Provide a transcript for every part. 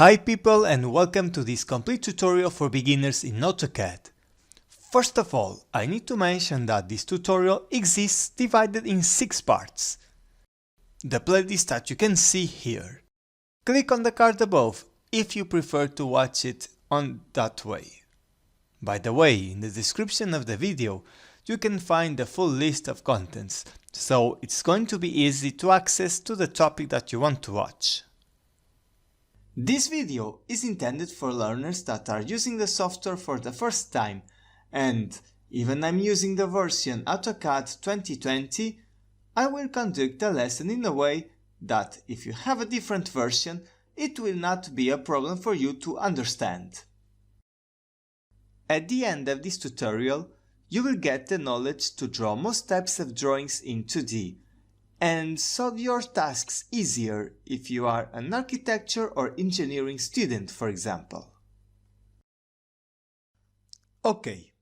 Hi people and welcome to this complete tutorial for beginners in AutoCAD. First of all, I need to mention that this tutorial exists divided in 6 parts. The playlist that you can see here. Click on the card above if you prefer to watch it on that way. By the way, in the description of the video you can find the full list of contents, so it's going to be easy to access to the topic that you want to watch. This video is intended for learners that are using the software for the first time, and even I'm using the version AutoCAD 2020, I will conduct the lesson in a way that if you have a different version, it will not be a problem for you to understand. At the end of this tutorial, you will get the knowledge to draw most types of drawings in 2D, and solve your tasks easier if you are an architecture or engineering student, for example. Okay,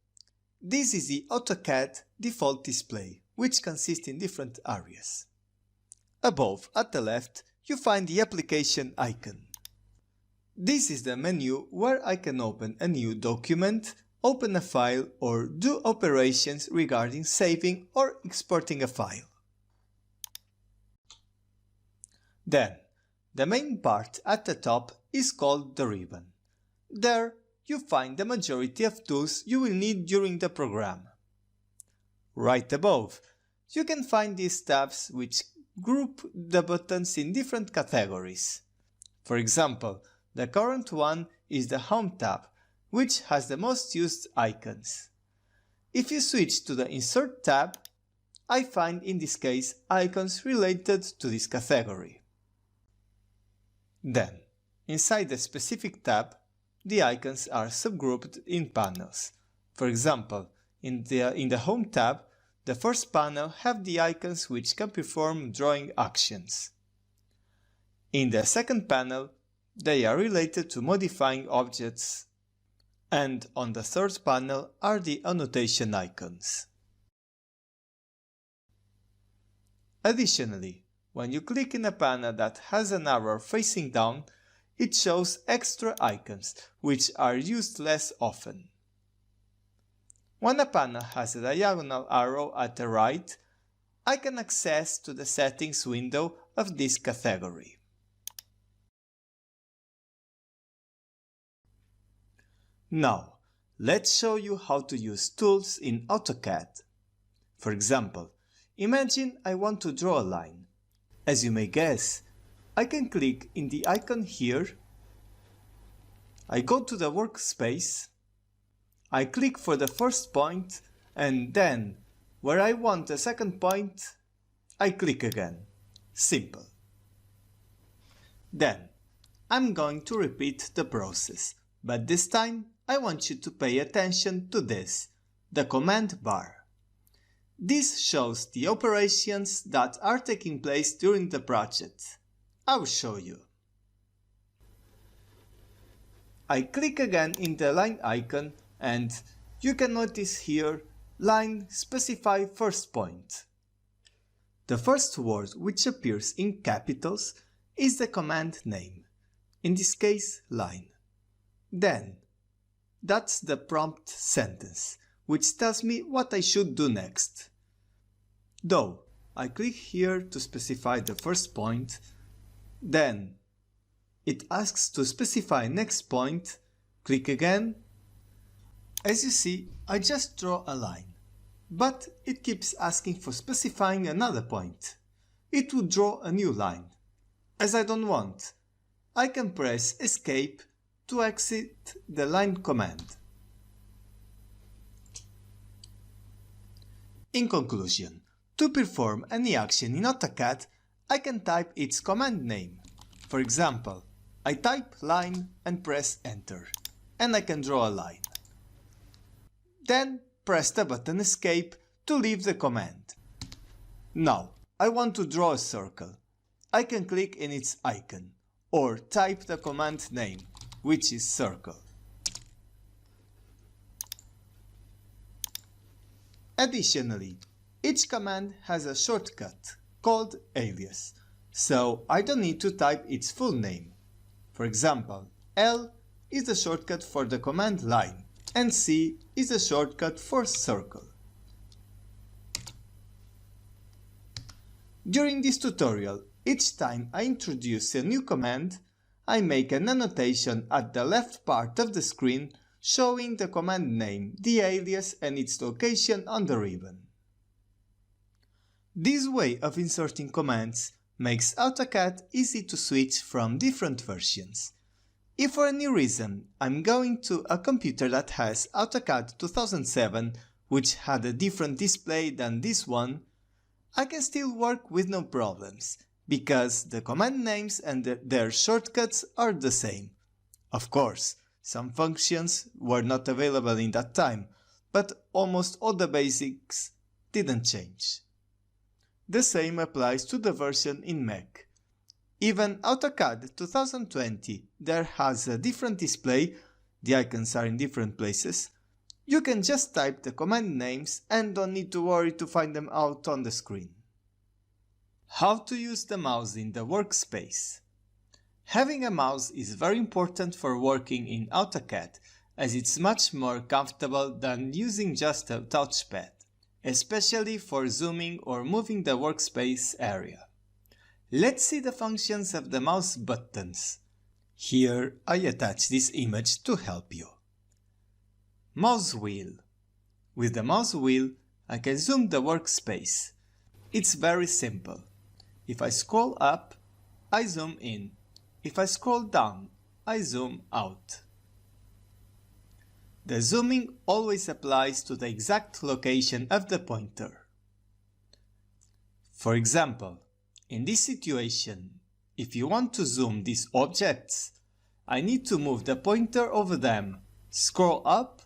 this is the AutoCAD default display, which consists in different areas. Above, at the left, you find the application icon. This is the menu where I can open a new document, open a file, or do operations regarding saving or exporting a file. Then, the main part at the top is called the ribbon. There, you find the majority of tools you will need during the program. Right above, you can find these tabs which group the buttons in different categories. For example, the current one is the Home tab, which has the most used icons. If you switch to the Insert tab, I find in this case icons related to this category. Then, inside the specific tab, the icons are subgrouped in panels. For example, in the Home tab, the first panel have the icons which can perform drawing actions. In the second panel, they are related to modifying objects. And on the third panel are the annotation icons. Additionally, when you click in a panel that has an arrow facing down, it shows extra icons, which are used less often. When a panel has a diagonal arrow at the right, I can access to the settings window of this category. Now, let's show you how to use tools in AutoCAD. For example, imagine I want to draw a line. As you may guess, I can click in the icon here, I go to the workspace, I click for the first point, and then, where I want a second point, I click again. Simple. Then, I'm going to repeat the process, but this time I want you to pay attention to this, the command bar. This shows the operations that are taking place during the project. I'll show you. I click again in the line icon and you can notice here line specify first point. The first word which appears in capitals is the command name, in this case line. Then, that's the prompt sentence, which tells me what I should do next. Though, I click here to specify the first point, then it asks to specify next point, click again. As you see, I just draw a line, but it keeps asking for specifying another point. It would draw a new line. As I don't want, I can press Escape to exit the line command. In conclusion, to perform any action in AutoCAD, I can type its command name. For example, I type line and press enter, and I can draw a line. Then press the button Escape to leave the command. Now, I want to draw a circle. I can click in its icon, or type the command name, which is circle. Additionally, each command has a shortcut called alias, so I don't need to type its full name. For example, L is the shortcut for the command line, and C is the shortcut for circle. During this tutorial, each time I introduce a new command, I make an annotation at the left part of the screen showing the command name, the alias and its location on the ribbon. This way of inserting commands makes AutoCAD easy to switch from different versions. If for any reason I'm going to a computer that has AutoCAD 2007, which had a different display than this one, I can still work with no problems, because the command names and their shortcuts are the same. Of course, some functions were not available in that time, but almost all the basics didn't change. The same applies to the version in Mac. Even AutoCAD 2020 there has a different display, the icons are in different places. You can just type the command names and don't need to worry to find them out on the screen. How to use the mouse in the workspace. Having a mouse is very important for working in AutoCAD, as it's much more comfortable than using just a touchpad, especially for zooming or moving the workspace area. Let's see the functions of the mouse buttons. Here I attach this image to help you. Mouse wheel. With the mouse wheel, I can zoom the workspace. It's very simple. If I scroll up, I zoom in. If I scroll down, I zoom out. The zooming always applies to the exact location of the pointer. For example, in this situation, if you want to zoom these objects, I need to move the pointer over them, scroll up,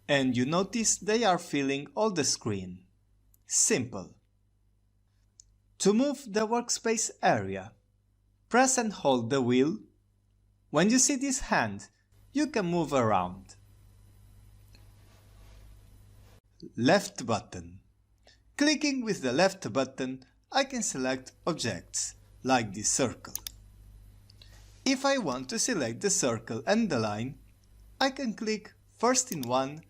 and you notice they are filling all the screen. Simple. To move the workspace area, press and hold the wheel. When you see this hand, you can move around. Left button. Clicking with the left button, I can select objects, like this circle. If I want to select the circle and the line, I can click first in one,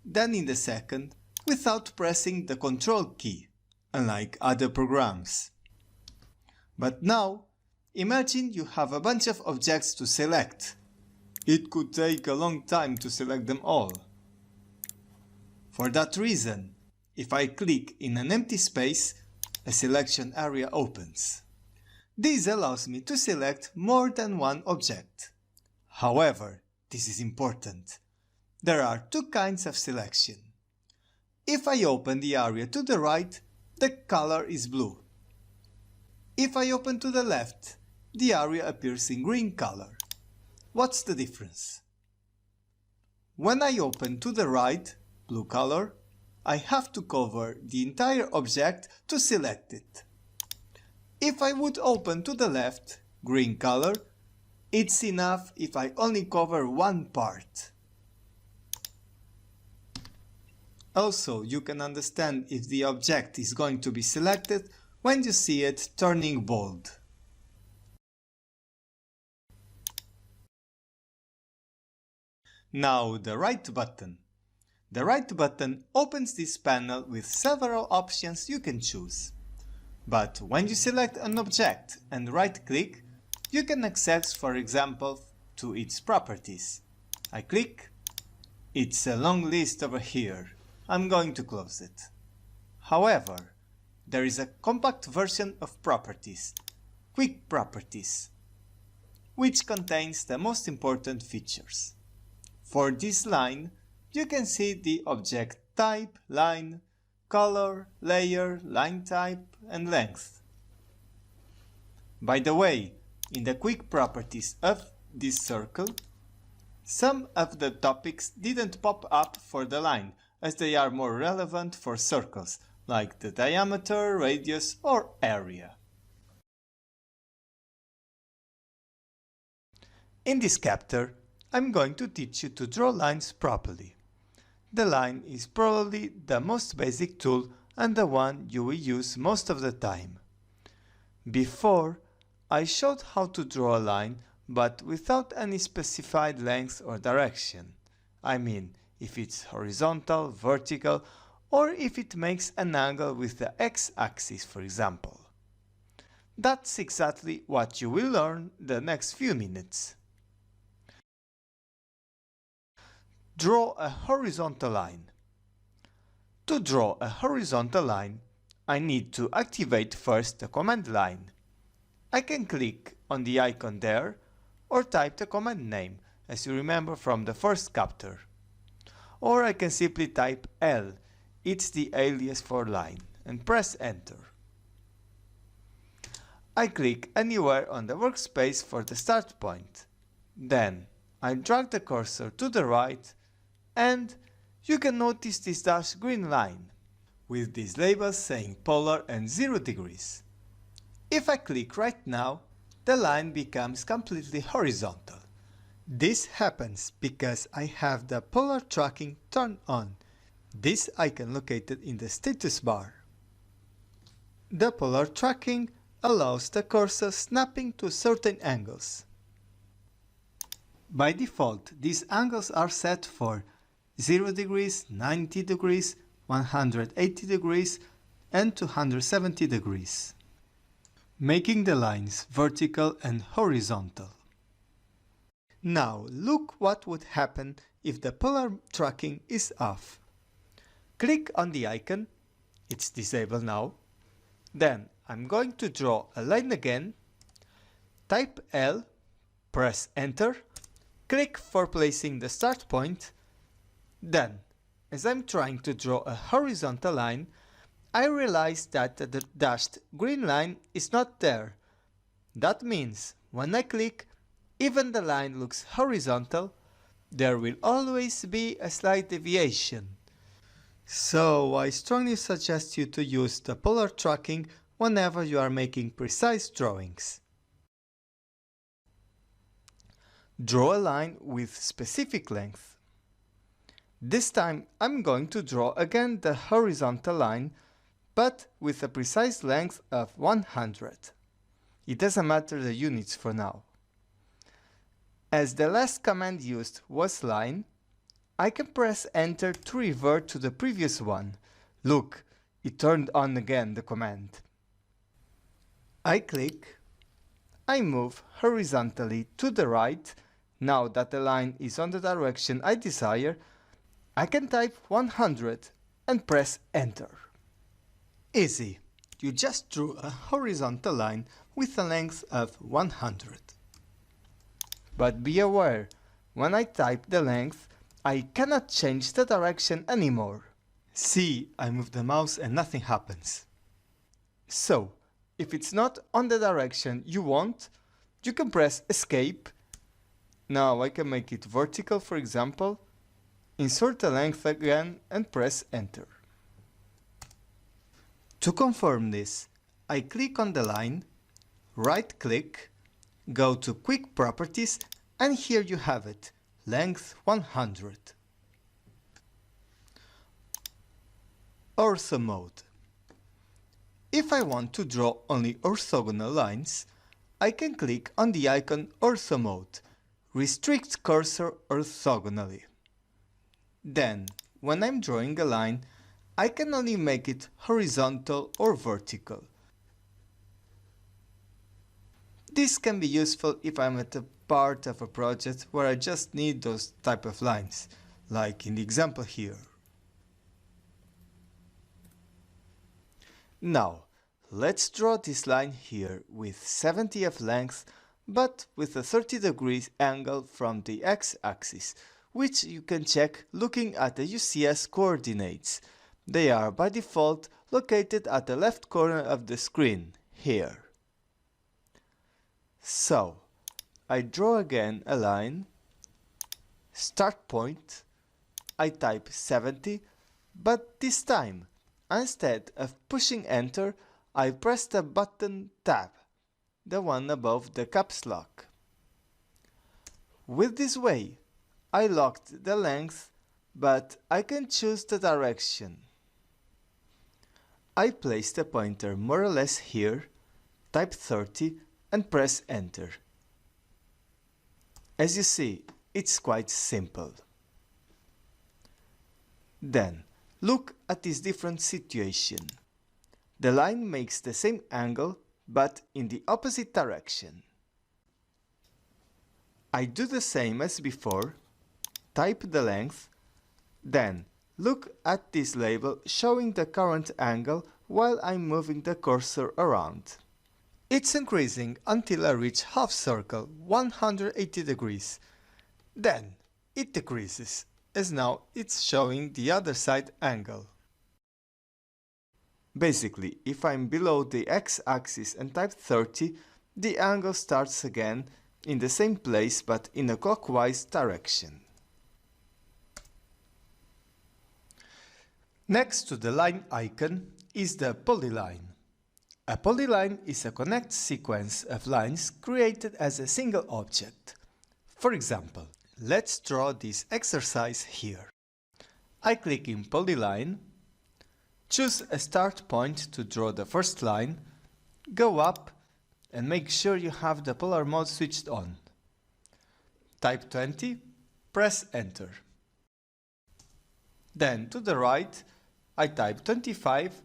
then in the second, without pressing the Control key, unlike other programs. But now, imagine you have a bunch of objects to select. It could take a long time to select them all. For that reason, if I click in an empty space, a selection area opens. This allows me to select more than one object. However, this is important. There are two kinds of selection. If I open the area to the right, the color is blue. If I open to the left, the area appears in green color. What's the difference? When I open to the right, blue color, I have to cover the entire object to select it. If I would open to the left, green color, it's enough if I only cover one part. Also, you can understand if the object is going to be selected when you see it turning bold. Now the right button. The right button opens this panel with several options you can choose. But when you select an object and right-click, you can access, for example, to its properties. I click. It's a long list over here. I'm going to close it. However, there is a compact version of properties, Quick Properties, which contains the most important features. For this line, you can see the object type, line, color, layer, line type, and length. By the way, in the quick properties of this circle, some of the topics didn't pop up for the line, as they are more relevant for circles, like the diameter, radius, or area. In this chapter, I'm going to teach you to draw lines properly. The line is probably the most basic tool and the one you will use most of the time. Before, I showed how to draw a line but without any specified length or direction. I mean, if it's horizontal, vertical, or if it makes an angle with the x-axis, for example. That's exactly what you will learn the next few minutes. Draw a horizontal line. To draw a horizontal line, I need to activate first the command line. I can click on the icon there or type the command name, as you remember from the first chapter. Or I can simply type L, it's the alias for line, and press enter. I click anywhere on the workspace for the start point. Then I drag the cursor to the right and you can notice this dashed green line with these labels saying polar and 0 degrees. If I click right now, the line becomes completely horizontal. This happens because I have the polar tracking turned on, this icon located in the status bar. The polar tracking allows the cursor snapping to certain angles. By default, these angles are set for 0 degrees, 90 degrees, 180 degrees, and 270 degrees, making the lines vertical and horizontal. Now look what would happen if the polar tracking is off. Click on the icon, it's disabled now. Then I'm going to draw a line again, type L, press enter, click for placing the start point. Then, as I'm trying to draw a horizontal line, I realize that the dashed green line is not there. That means when I click, even the line looks horizontal, there will always be a slight deviation. So I strongly suggest you to use the polar tracking whenever you are making precise drawings. Draw a line with specific length. This time I'm going to draw again the horizontal line, but with a precise length of 100. It doesn't matter the units for now. As the last command used was line, I can press enter to revert to the previous one. Look, it turned on again the command. I click, I move horizontally to the right. Now that the line is on the direction I desire, I can type 100 and press enter. Easy, you just drew a horizontal line with a length of 100. But be aware, when I type the length, I cannot change the direction anymore. See, I move the mouse and nothing happens. So, if it's not on the direction you want, you can press escape. Now I can make it vertical, for example, insert the length again and press enter. To confirm this, I click on the line, right click, go to Quick Properties, and here you have it, length 100. Ortho mode. If I want to draw only orthogonal lines, I can click on the icon Ortho mode, restrict cursor orthogonally. Then, when I'm drawing a line, I can only make it horizontal or vertical. This can be useful if I'm at a part of a project where I just need those type of lines, like in the example here. Now, let's draw this line here with 70 of length, but with a 30 degrees angle from the x-axis, which you can check looking at the UCS coordinates. They are by default located at the left corner of the screen, here. So, I draw again a line, start point, I type 70, but this time, instead of pushing enter, I press the button tab, the one above the caps lock. With this way, I locked the length, but I can choose the direction. I place the pointer more or less here, type 30 and press enter. As you see, it's quite simple. Then, look at this different situation. The line makes the same angle, but in the opposite direction. I do the same as before, type the length, then look at this label showing the current angle while I'm moving the cursor around. It's increasing until I reach half circle, 180 degrees. Then it decreases, as now it's showing the other side angle. Basically, if I'm below the x-axis and type 30, the angle starts again in the same place but in a clockwise direction. Next to the line icon is the polyline. A polyline is a connect sequence of lines created as a single object. For example, let's draw this exercise here. I click in Polyline, choose a start point to draw the first line, go up and make sure you have the polar mode switched on. Type 20, press Enter. Then to the right, I type 25,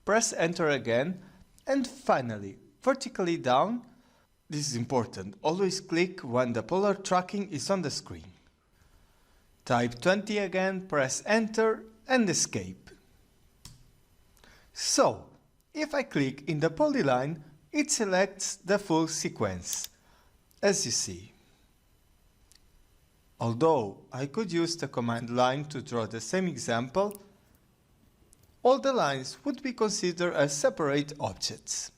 press Enter again, and finally, vertically down. This is important, always click when the polar tracking is on the screen. Type 20 again, press Enter and Escape. So, if I click in the polyline, it selects the full sequence, as you see. Although I could use the command line to draw the same example, all the lines would be considered as separate objects.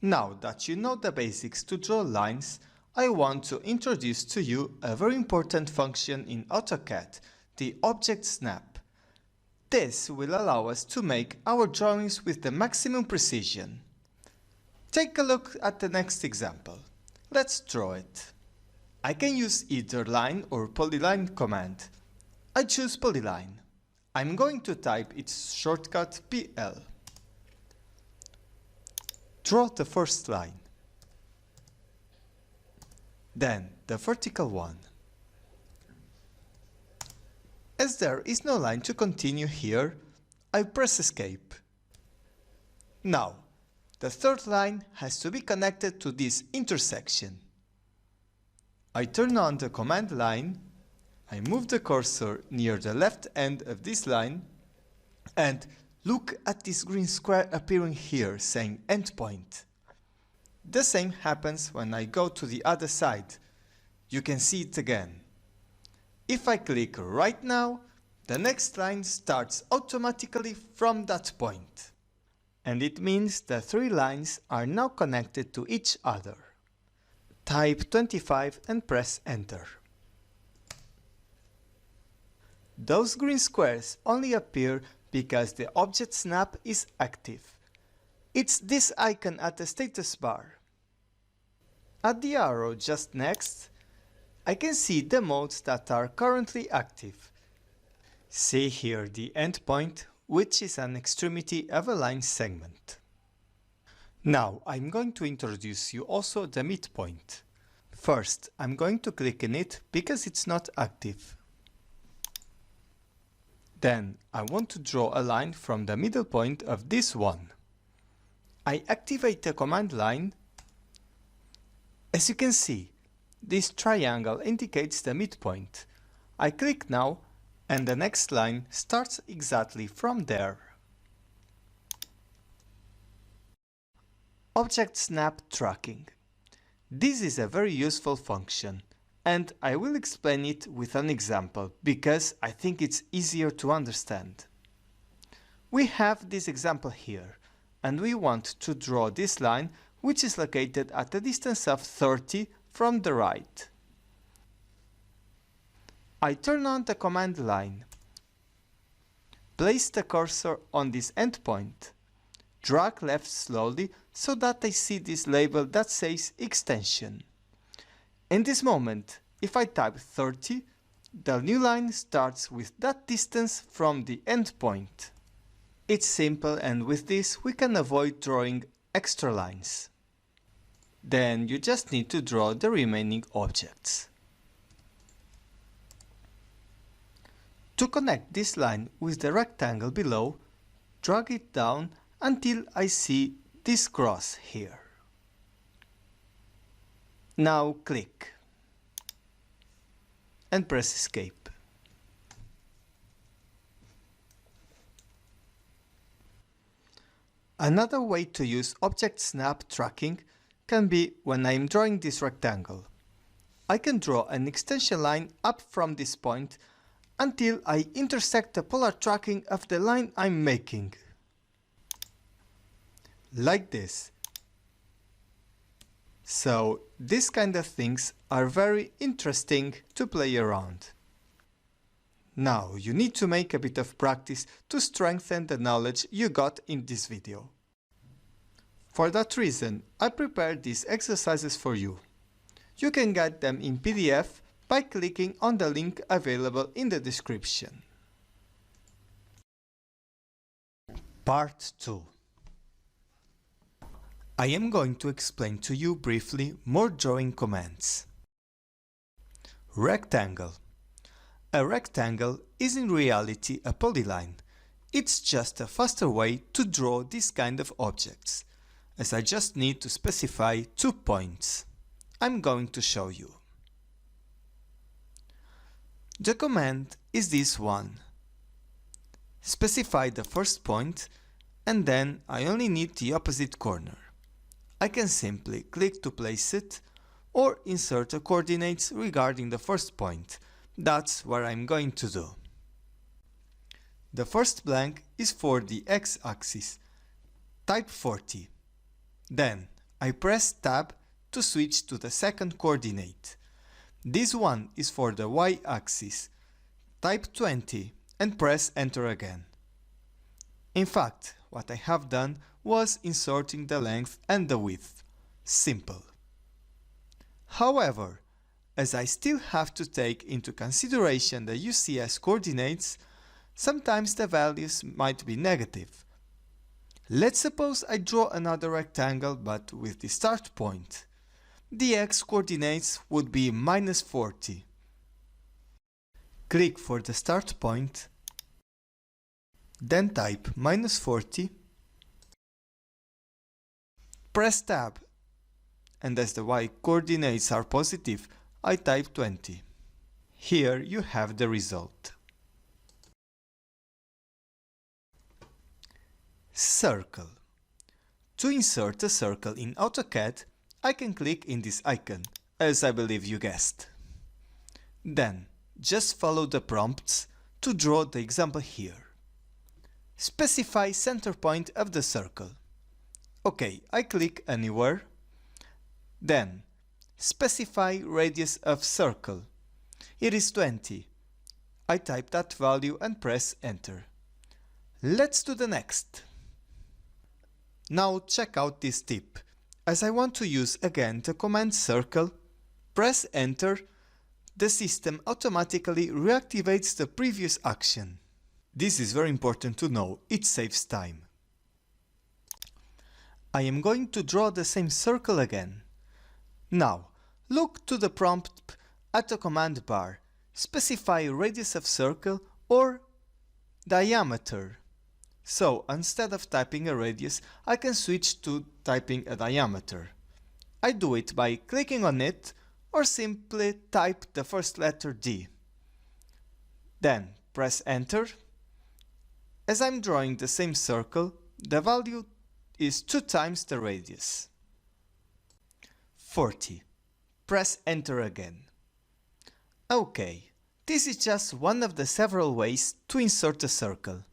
Now that you know the basics to draw lines, I want to introduce to you a very important function in AutoCAD, the Object Snap. This will allow us to make our drawings with the maximum precision. Take a look at the next example. Let's draw it. I can use either line or polyline command. I choose polyline. I'm going to type its shortcut PL. Draw the first line. Then the vertical one. As there is no line to continue here, I press Escape. Now, the third line has to be connected to this intersection. I turn on the command line, I move the cursor near the left end of this line, and look at this green square appearing here saying endpoint. The same happens when I go to the other side. You can see it again. If I click right now, the next line starts automatically from that point. And it means the three lines are now connected to each other. Type 25 and press Enter. Those green squares only appear because the Object Snap is active. It's this icon at the status bar. At the arrow just next, I can see the modes that are currently active. See here the endpoint, which is an extremity of a line segment. Now I'm going to introduce you also the midpoint. First, I'm going to click in it because it's not active. Then I want to draw a line from the middle point of this one. I activate the command line. As you can see, this triangle indicates the midpoint. I click now and the next line starts exactly from there. Object Snap Tracking. This is a very useful function, and I will explain it with an example because I think it's easier to understand. We have this example here, and we want to draw this line which is located at a distance of 30 from the right. I turn on the command line. Place the cursor on this endpoint. Drag left slowly so that I see this label that says extension. In this moment, if I type 30, the new line starts with that distance from the endpoint. It's simple, and with this we can avoid drawing extra lines. Then you just need to draw the remaining objects. To connect this line with the rectangle below, drag it down until I see this cross here. Now click and press Escape. Another way to use object snap tracking can be when I am drawing this rectangle. I can draw an extension line up from this point until I intersect the polar tracking of the line I'm making. Like this. So these kind of things are very interesting to play around. Now you need to make a bit of practice to strengthen the knowledge you got in this video. For that reason, I prepared these exercises for you. You can get them in PDF by clicking on the link available in the description. Part 2. I am going to explain to you briefly more drawing commands. Rectangle. A rectangle is in reality a polyline. It's just a faster way to draw this kind of objects, as I just need to specify 2 points. I'm going to show you. The command is this one. Specify the first point, and then I only need the opposite corner. I can simply click to place it, or insert the coordinates regarding the first point. That's what I'm going to do. The first blank is for the x-axis, type 40. Then I press Tab to switch to the second coordinate. This one is for the y-axis, type 20, and press Enter again. In fact, what I have done was inserting the length and the width. Simple. However, as I still have to take into consideration the UCS coordinates, sometimes the values might be negative. Let's suppose I draw another rectangle but with the start point. The x-coordinates would be -40. Click for the start point, then type -40, press Tab, and as the y-coordinates are positive, I type 20. Here you have the result. Circle. To insert a circle in AutoCAD, I can click in this icon, as I believe you guessed. Then, just follow the prompts to draw the example here. Specify center point of the circle. OK, I click anywhere. Then, specify radius of circle. It is 20. I type that value and press Enter. Let's do the next. Now check out this tip. As I want to use again the command circle, press Enter. The system automatically reactivates the previous action. This is very important to know, it saves time. I am going to draw the same circle again. Now, look to the prompt at the command bar. Specify radius of circle or diameter. So, instead of typing a radius, I can switch to typing a diameter. I do it by clicking on it or simply type the first letter D. Then press Enter. As I'm drawing the same circle, the value is 2 times the radius. 40. Press Enter again. OK, this is just one of the several ways to insert a circle.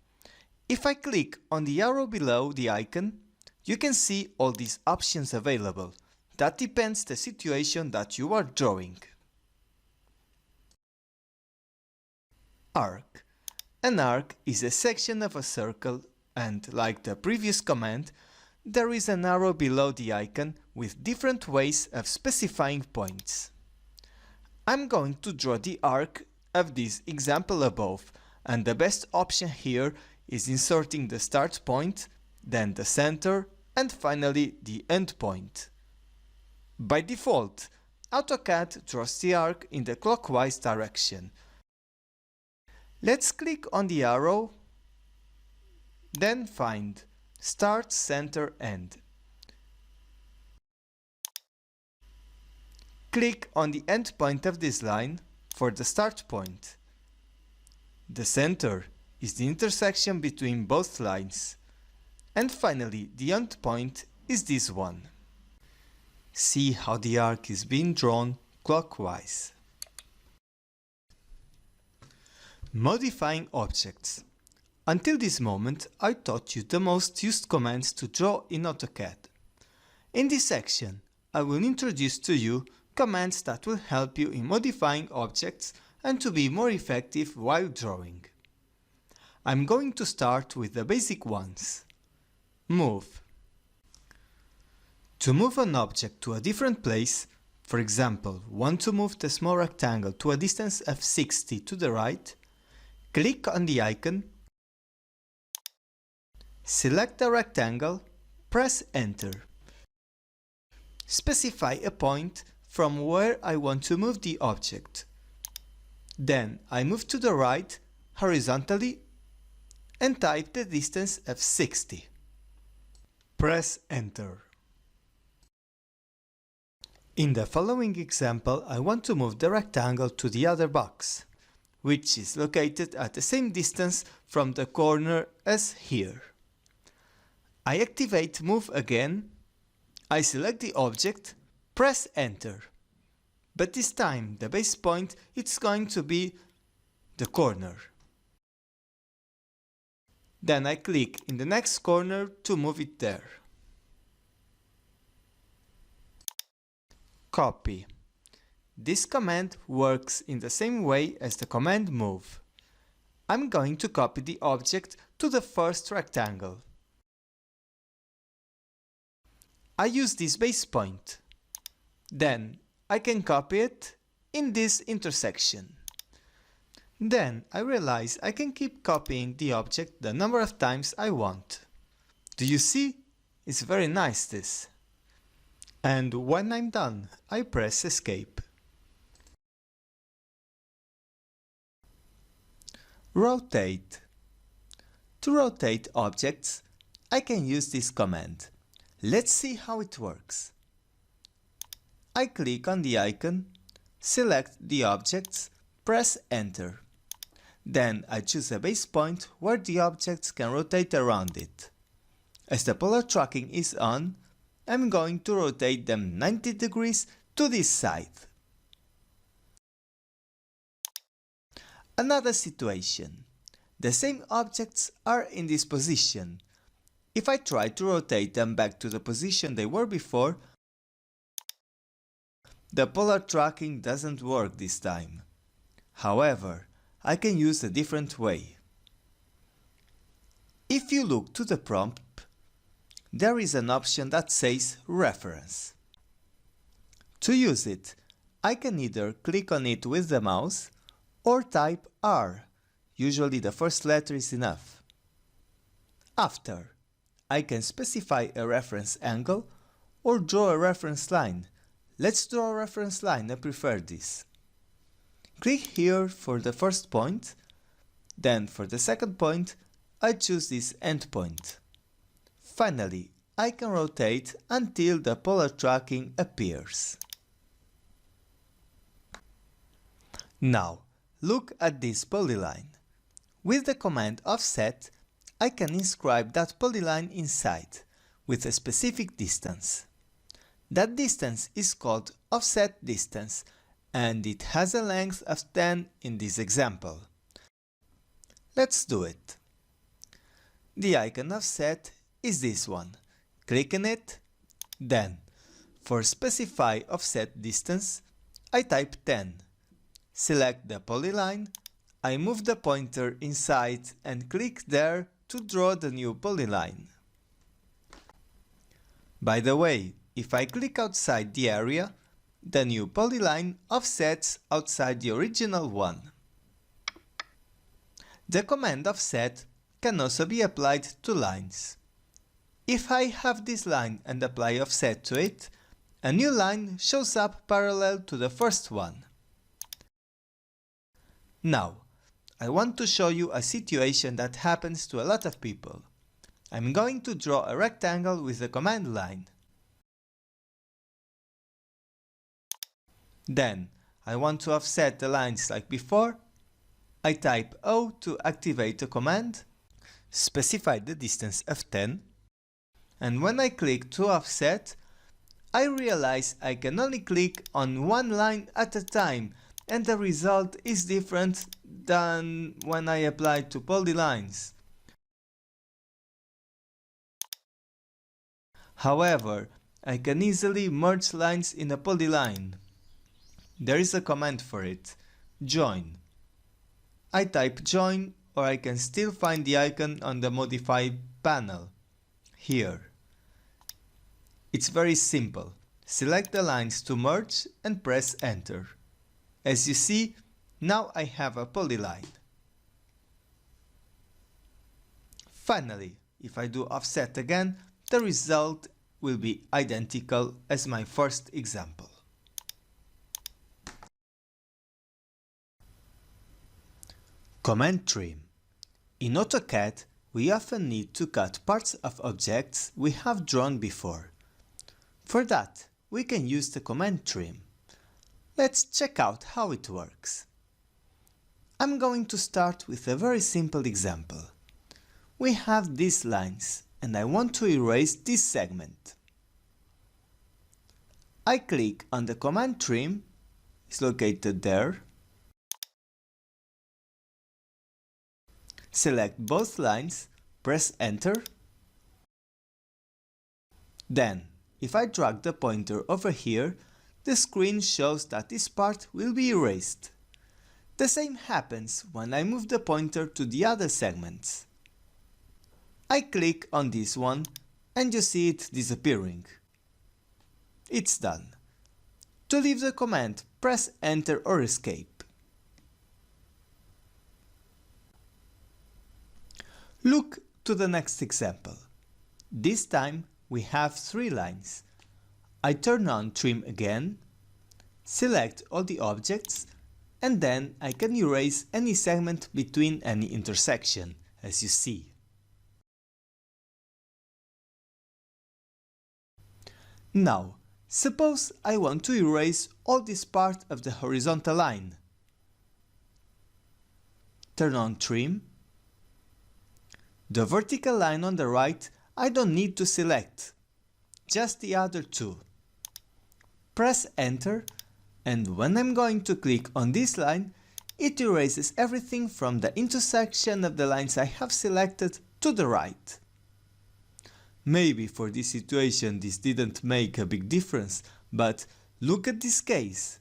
If I click on the arrow below the icon, you can see all these options available. That depends the situation that you are drawing. Arc. An arc is a section of a circle and, like the previous command, there is an arrow below the icon with different ways of specifying points. I'm going to draw the arc of this example above, and the best option here is inserting the start point, then the center, and finally the endpoint. By default, AutoCAD draws the arc in the clockwise direction. Let's click on the arrow, then find Start, Center, End. Click on the end point of this line for the start point. The center is the intersection between both lines. And finally, the end point is this one. See how the arc is being drawn clockwise. Modifying objects. Until this moment, I taught you the most used commands to draw in AutoCAD. In this section, I will introduce to you commands that will help you in modifying objects and to be more effective while drawing. I'm going to start with the basic ones. Move. To move an object to a different place, for example, want to move the small rectangle to a distance of 60 to the right, click on the icon, select the rectangle, press Enter. Specify a point from where I want to move the object. Then I move to the right horizontally and type the distance of 60. Press Enter. In the following example, I want to move the rectangle to the other box, which is located at the same distance from the corner as here. I activate Move again, I select the object, press Enter. But this time the base point is going to be the corner. Then I click in the next corner to move it there. Copy. This command works in the same way as the command Move. I'm going to copy the object to the first rectangle. I use this base point. Then I can copy it in this intersection. Then I realize I can keep copying the object the number of times I want. Do you see? It's very nice this. And when I'm done, I press Escape. Rotate. To rotate objects, I can use this command. Let's see how it works. I click on the icon, select the objects, press Enter. Then I choose a base point where the objects can rotate around it. As the polar tracking is on, I'm going to rotate them 90 degrees to this side. Another situation. The same objects are in this position. If I try to rotate them back to the position they were before, the polar tracking doesn't work this time. However, I can use a different way. If you look to the prompt, there is an option that says Reference. To use it, I can either click on it with the mouse or type R. Usually the first letter is enough. After, I can specify a reference angle or draw a reference line. Let's draw a reference line, I prefer this. Click here for the first point, then for the second point, I choose this endpoint. Finally, I can rotate until the polar tracking appears. Now, look at this polyline. With the command Offset, I can inscribe that polyline inside, with a specific distance. That distance is called Offset Distance, and it has a length of 10 in this example. Let's do it. The icon Offset is this one. Click on it, then, for Specify Offset Distance, I type 10. Select the polyline, I move the pointer inside and click there to draw the new polyline. By the way, if I click outside the area, the new polyline offsets outside the original one. The command Offset can also be applied to lines. If I have this line and apply offset to it, a new line shows up parallel to the first one. Now, I want to show you a situation that happens to a lot of people. I'm going to draw a rectangle with the command line. Then, I want to offset the lines like before. I type O to activate the command, specify the distance of 10, and when I click to offset, I realize I can only click on one line at a time, and the result is different than when I apply to polylines. However, I can easily merge lines in a polyline. There is a command for it, join. I type join, or I can still find the icon on the modify panel, here. It's very simple. Select the lines to merge and press enter. As you see, now I have a polyline. Finally, if I do offset again, the result will be identical as my first example. Command trim. In AutoCAD, we often need to cut parts of objects we have drawn before. For that, we can use the command trim. Let's check out how it works. I'm going to start with a very simple example. We have these lines, and I want to erase this segment. I click on the command trim, it's located there. Select both lines, press enter. Then, if I drag the pointer over here, the screen shows that this part will be erased. The same happens when I move the pointer to the other segments. I click on this one and you see it disappearing. It's done. To leave the command, press enter or escape. Look to the next example. This time we have 3 lines. I turn on trim again, select all the objects, and then I can erase any segment between any intersection, as you see. Now, suppose I want to erase all this part of the horizontal line. Turn on trim. The vertical line on the right I don't need to select, just the other 2. Press enter, and when I'm going to click on this line, it erases everything from the intersection of the lines I have selected to the right. Maybe for this situation this didn't make a big difference, but look at this case.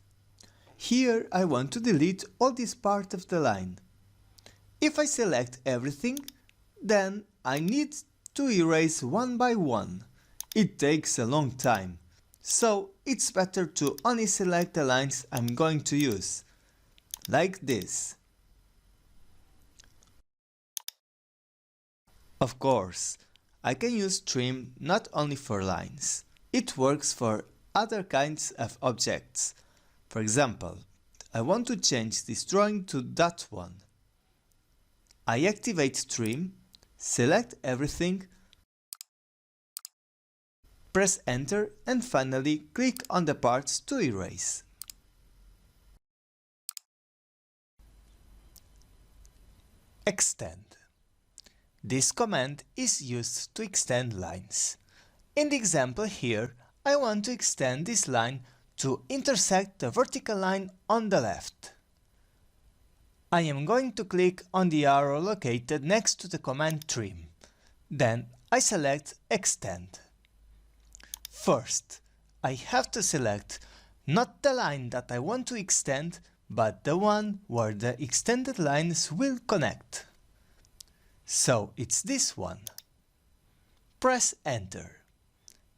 Here I want to delete all this part of the line. If I select everything, then I need to erase one by one. It takes a long time, so it's better to only select the lines I'm going to use, like this. Of course, I can use trim not only for lines. It works for other kinds of objects. For example, I want to change this drawing to that one. I activate trim, select everything, press enter, and finally click on the parts to erase. Extend. This command is used to extend lines. In the example here, I want to extend this line to intersect the vertical line on the left. I am going to click on the arrow located next to the command trim. Then I select extend. First, I have to select not the line that I want to extend, but the one where the extended lines will connect. So it's this one. Press enter.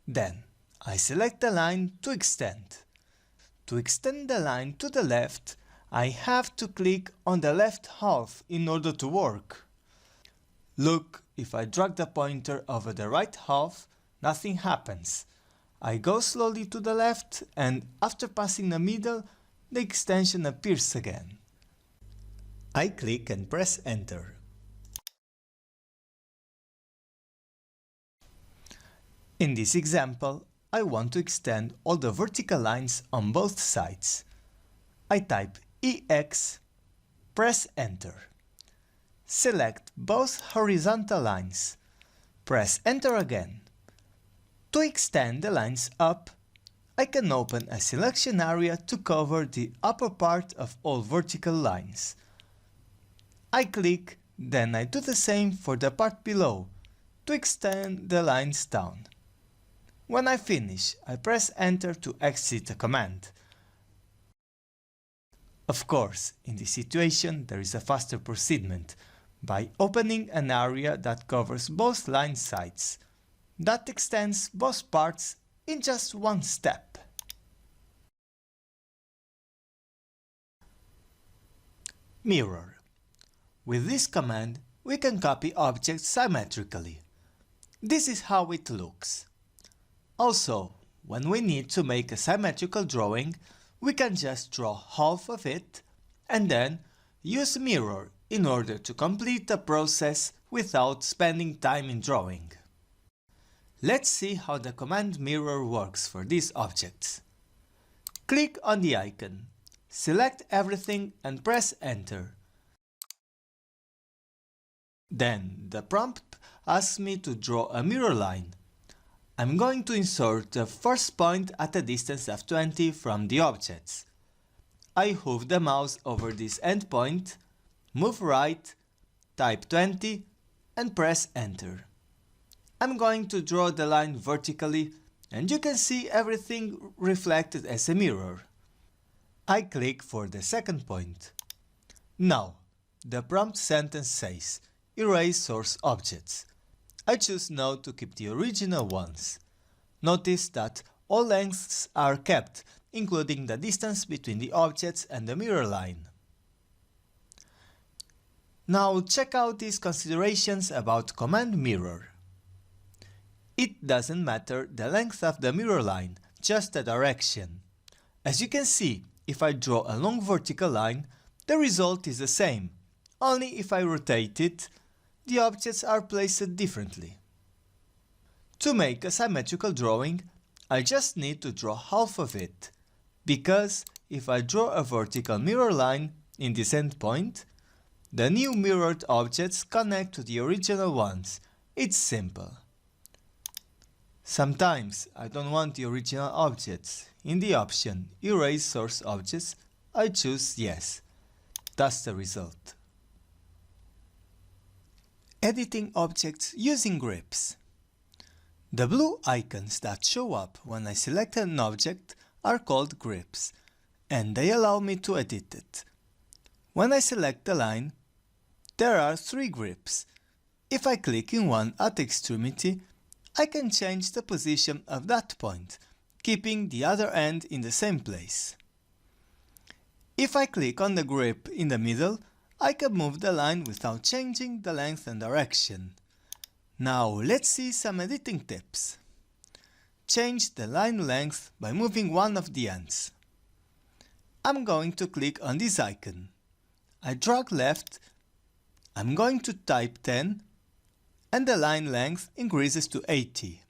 Then I select the line to extend. To extend the line to the left, I have to click on the left half in order to work. Look if I drag the pointer over the right half, nothing happens. I go slowly to the left, and after passing the middle, the extension appears again. I click and press Enter. In this example, I want to extend all the vertical lines on both sides. I type EX, press Enter. Select both horizontal lines. Press Enter again. To extend the lines up, I can open a selection area to cover the upper part of all vertical lines. I click, then I do the same for the part below, to extend the lines down. When I finish, I press Enter to exit the command. Of course, in this situation there is a faster proceedment, by opening an area that covers both line sides. That extends both parts in just one step. Mirror. With this command, we can copy objects symmetrically. This is how it looks. Also, when we need to make a symmetrical drawing, we can just draw half of it and then use mirror in order to complete the process without spending time in drawing. Let's see how the command mirror works for these objects. Click on the icon, select everything and press Enter. Then the prompt asks me to draw a mirror line. I'm going to insert the first point at a distance of 20 from the objects. I move the mouse over this endpoint, move right, type 20 and press Enter. I'm going to draw the line vertically and you can see everything reflected as a mirror. I click for the second point. Now, the prompt sentence says, erase source objects. I choose no to keep the original ones. Notice that all lengths are kept, including the distance between the objects and the mirror line. Now check out these considerations about command mirror. It doesn't matter the length of the mirror line, just the direction. As you can see, if I draw a long vertical line, the result is the same, only if I rotate it, the objects are placed differently. To make a symmetrical drawing, I just need to draw half of it, because if I draw a vertical mirror line in this endpoint, the new mirrored objects connect to the original ones. It's simple. Sometimes I don't want the original objects. In the option Erase Source Objects, I choose Yes. That's the result. Editing objects using grips. The blue icons that show up when I select an object are called grips, and they allow me to edit it. When I select the line, there are 3 grips. If I click in one at the extremity, I can change the position of that point, keeping the other end in the same place. If I click on the grip in the middle, I can move the line without changing the length and direction. Now let's see some editing tips. Change the line length by moving one of the ends. I'm going to click on this icon. I drag left. I'm going to type 10 and the line length increases to 80.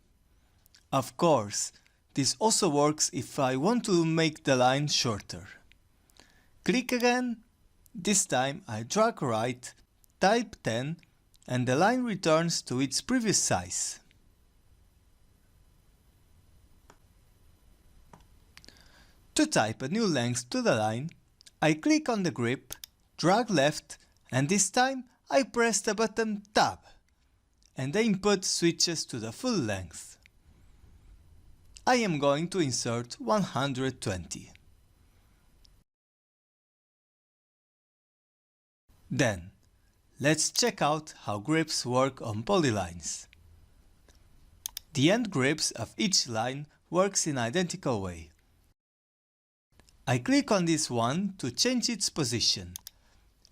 Of course, this also works if I want to make the line shorter. Click again. This time I drag right, type 10 and the line returns to its previous size. To type a new length to the line, I click on the grip, drag left, and this time I press the button Tab, and the input switches to the full length. I am going to insert 120. Then, let's check out how grips work on polylines. The end grips of each line works in identical way. I click on this one to change its position,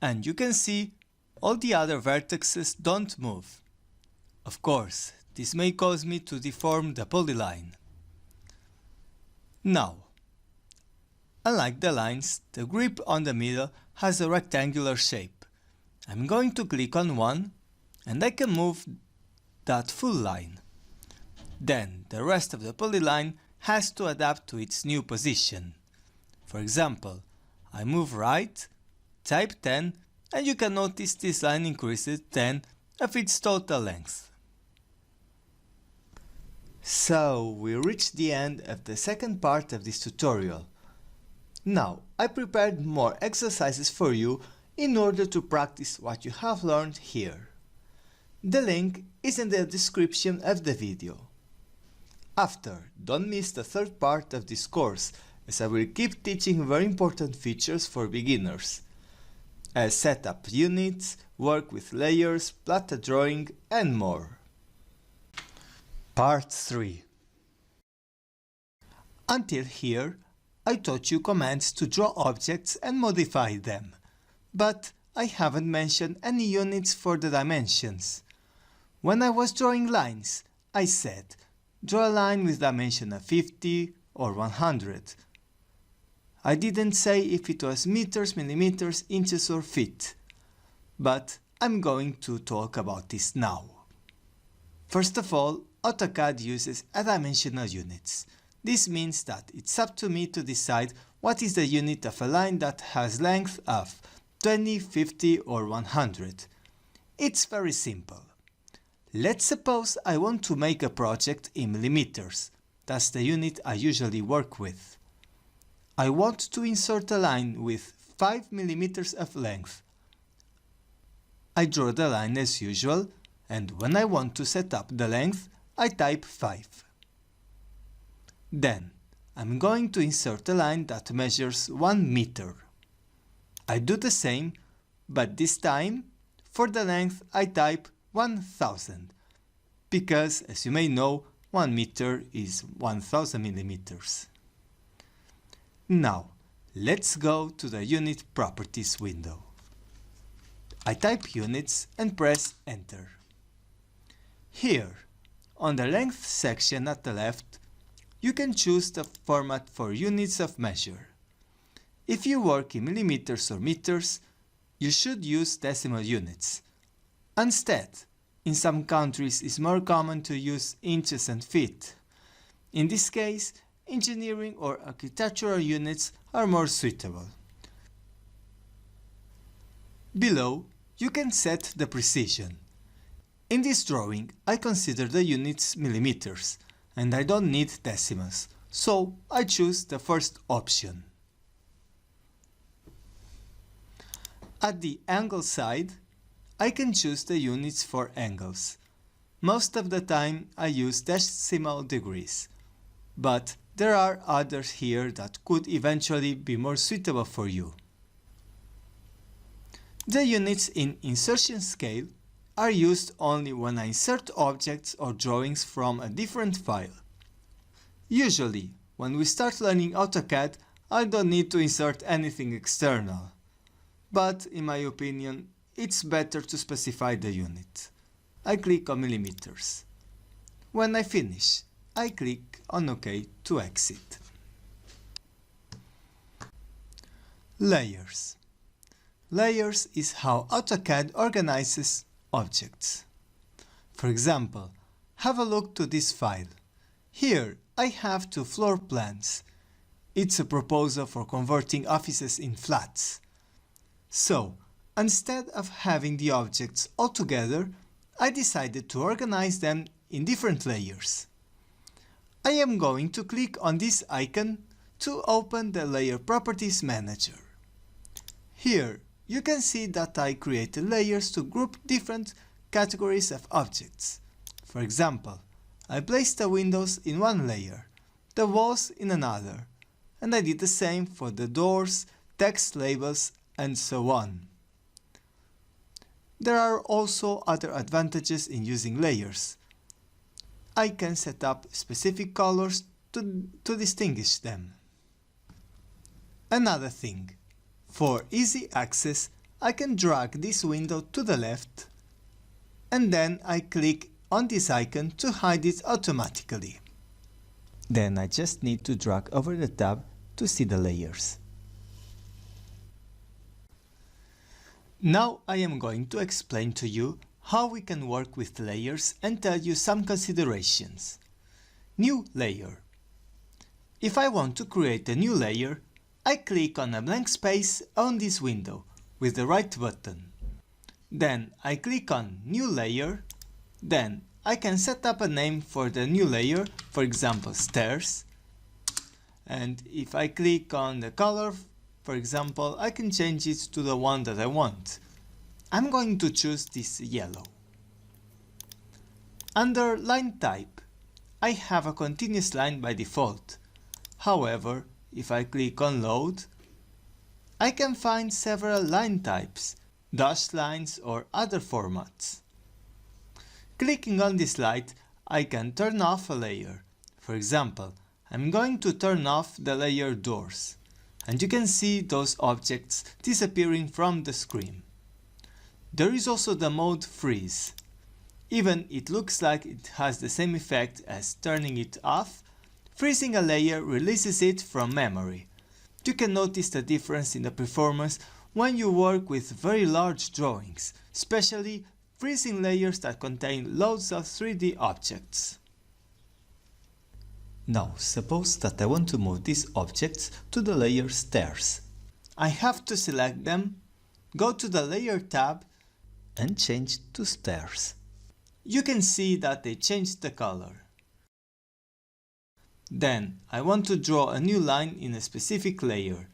and you can see all the other vertices don't move. Of course, this may cause me to deform the polyline. Now, unlike the lines, the grip on the middle has a rectangular shape. I'm going to click on one, and I can move that full line. Then the rest of the polyline has to adapt to its new position. For example, I move right, type 10, and you can notice this line increases 10 of its total length. So we reached the end of the second part of this tutorial. Now I prepared more exercises for you in order to practice what you have learned here. The link is in the description of the video. After, don't miss the third part of this course, as I will keep teaching very important features for beginners, as set up units, work with layers, plotted drawing, and more. Part 3. Until here, I taught you commands to draw objects and modify them, but I haven't mentioned any units for the dimensions. When I was drawing lines, I said, draw a line with dimension of 50 or 100. I didn't say if it was meters, millimeters, inches or feet, but I'm going to talk about this now. First of all, AutoCAD uses adimensional units. This means that it's up to me to decide what is the unit of a line that has length of 20, 50 or 100. It's very simple. Let's suppose I want to make a project in millimeters. That's the unit I usually work with. I want to insert a line with 5 millimeters of length. I draw the line as usual, and when I want to set up the length, I type 5. Then, I'm going to insert a line that measures 1 meter. I do the same, but this time, for the length I type 1000, because, as you may know, 1 meter is 1000 millimeters. Now, let's go to the Unit Properties window. I type units and press Enter. Here, on the length section at the left, you can choose the format for units of measure. If you work in millimeters or meters, you should use decimal units. Instead, in some countries it's more common to use inches and feet. In this case, engineering or architectural units are more suitable. Below, you can set the precision. In this drawing, I consider the units millimeters, and I don't need decimals, so I choose the first option. At the angle side, I can choose the units for angles. Most of the time I use decimal degrees, but there are others here that could eventually be more suitable for you. The units in insertion scale are used only when I insert objects or drawings from a different file. Usually, when we start learning AutoCAD, I don't need to insert anything external. But, in my opinion, it's better to specify the unit. I click on millimeters. When I finish, I click on OK to exit. Layers. Layers is how AutoCAD organizes objects. For example, have a look to this file. Here I have 2 floor plans. It's a proposal for converting offices in flats. So, instead of having the objects all together, I decided to organize them in different layers. I am going to click on this icon to open the Layer Properties Manager. Here you can see that I created layers to group different categories of objects. For example, I placed the windows in one layer, the walls in another, and I did the same for the doors, text labels, and so on. There are also other advantages in using layers. I can set up specific colors to distinguish them. Another thing, for easy access, I can drag this window to the left, and then I click on this icon to hide it automatically. Then I just need to drag over the tab to see the layers. Now I am going to explain to you how we can work with layers and tell you some considerations. New layer. If I want to create a new layer, I click on a blank space on this window with the right button. Then I click on New Layer. Then I can set up a name for the new layer, for example stairs. And if I click on the color, for example, I can change it to the one that I want. I'm going to choose this yellow. Under line type, I have a continuous line by default. However, if I click on load, I can find several line types, dashed lines or other formats. Clicking on this light, I can turn off a layer. For example, I'm going to turn off the layer doors, and you can see those objects disappearing from the screen. There is also the mode freeze. Even it looks like it has the same effect as turning it off, freezing a layer releases it from memory. You can notice the difference in the performance when you work with very large drawings, especially freezing layers that contain loads of 3D objects. Now, suppose that I want to move these objects to the layer stairs. I have to select them, go to the Layer tab, and change to stairs. You can see that they changed the color. Then, I want to draw a new line in a specific layer.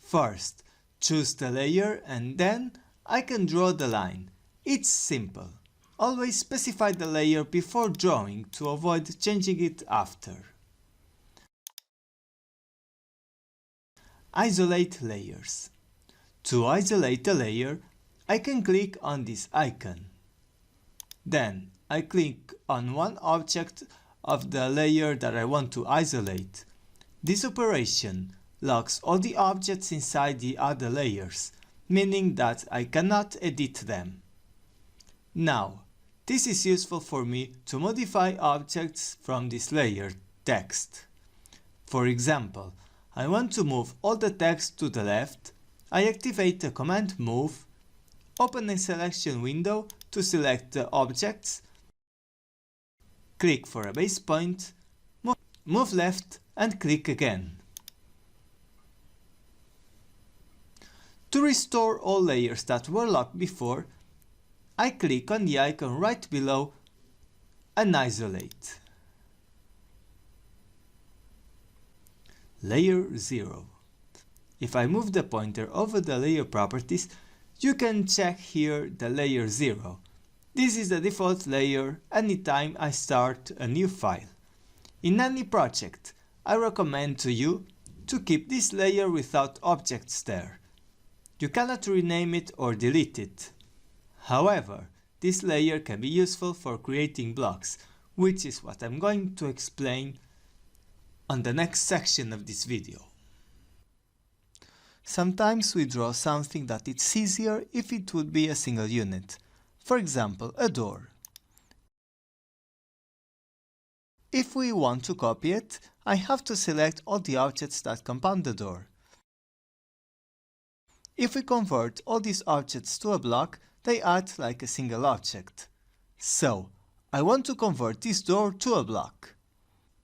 First, choose the layer and then I can draw the line. It's simple. Always specify the layer before drawing to avoid changing it after. Isolate layers. To isolate a layer, I can click on this icon. Then I click on one object of the layer that I want to isolate. This operation locks all the objects inside the other layers, meaning that I cannot edit them. Now, this is useful for me to modify objects from this layer text. For example, I want to move all the text to the left. I activate the command move, open a selection window to select the objects, click for a base point, move left and click again. To restore all layers that were locked before, I click on the icon right below and isolate. Layer 0. If I move the pointer over the layer properties, you can check here the layer 0. This is the default layer anytime I start a new file. In any project, I recommend to you to keep this layer without objects there. You cannot rename it or delete it. However, this layer can be useful for creating blocks, which is what I'm going to explain on the next section of this video. Sometimes we draw something that it's easier if it would be a single unit. For example, a door. If we want to copy it, I have to select all the objects that compound the door. If we convert all these objects to a block, they act like a single object. So, I want to convert this door to a block.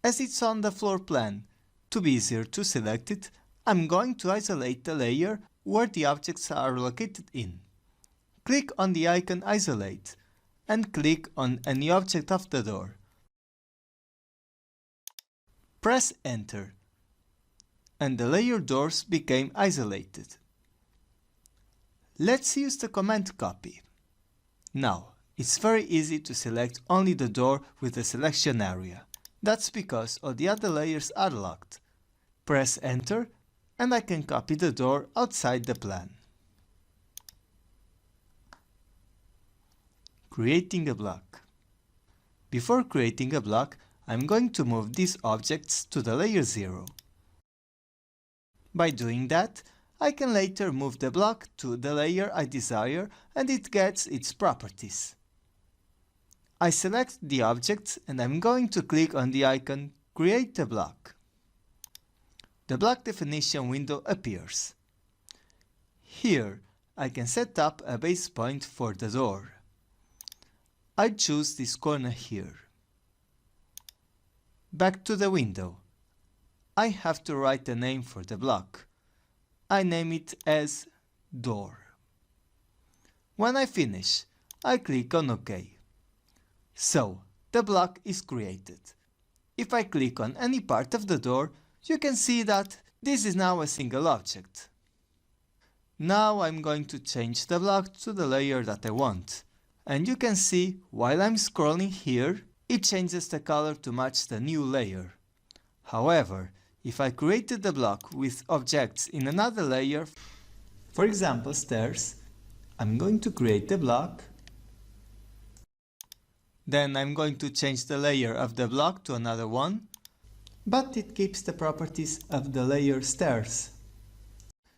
As it's on the floor plan, to be easier to select it, I'm going to isolate the layer where the objects are located in. Click on the icon Isolate and click on any object of the door. Press Enter and the layer doors became isolated. Let's use the command copy. Now, it's very easy to select only the door with the selection area. That's because all the other layers are locked. Press Enter and I can copy the door outside the plan. Creating a block. Before creating a block, I'm going to move these objects to the layer 0. By doing that, I can later move the block to the layer I desire and it gets its properties. I select the object and I'm going to click on the icon Create a Block. The block definition window appears. Here I can set up a base point for the door. I choose this corner here. Back to the window. I have to write a name for the block. I name it as Door. When I finish, I click on OK. So, the block is created. If I click on any part of the door, you can see that this is now a single object. Now I'm going to change the block to the layer that I want. And you can see, while I'm scrolling here, it changes the color to match the new layer. However, if I created the block with objects in another layer, for example stairs, I'm going to create the block. Then I'm going to change the layer of the block to another one, but it keeps the properties of the layer stairs.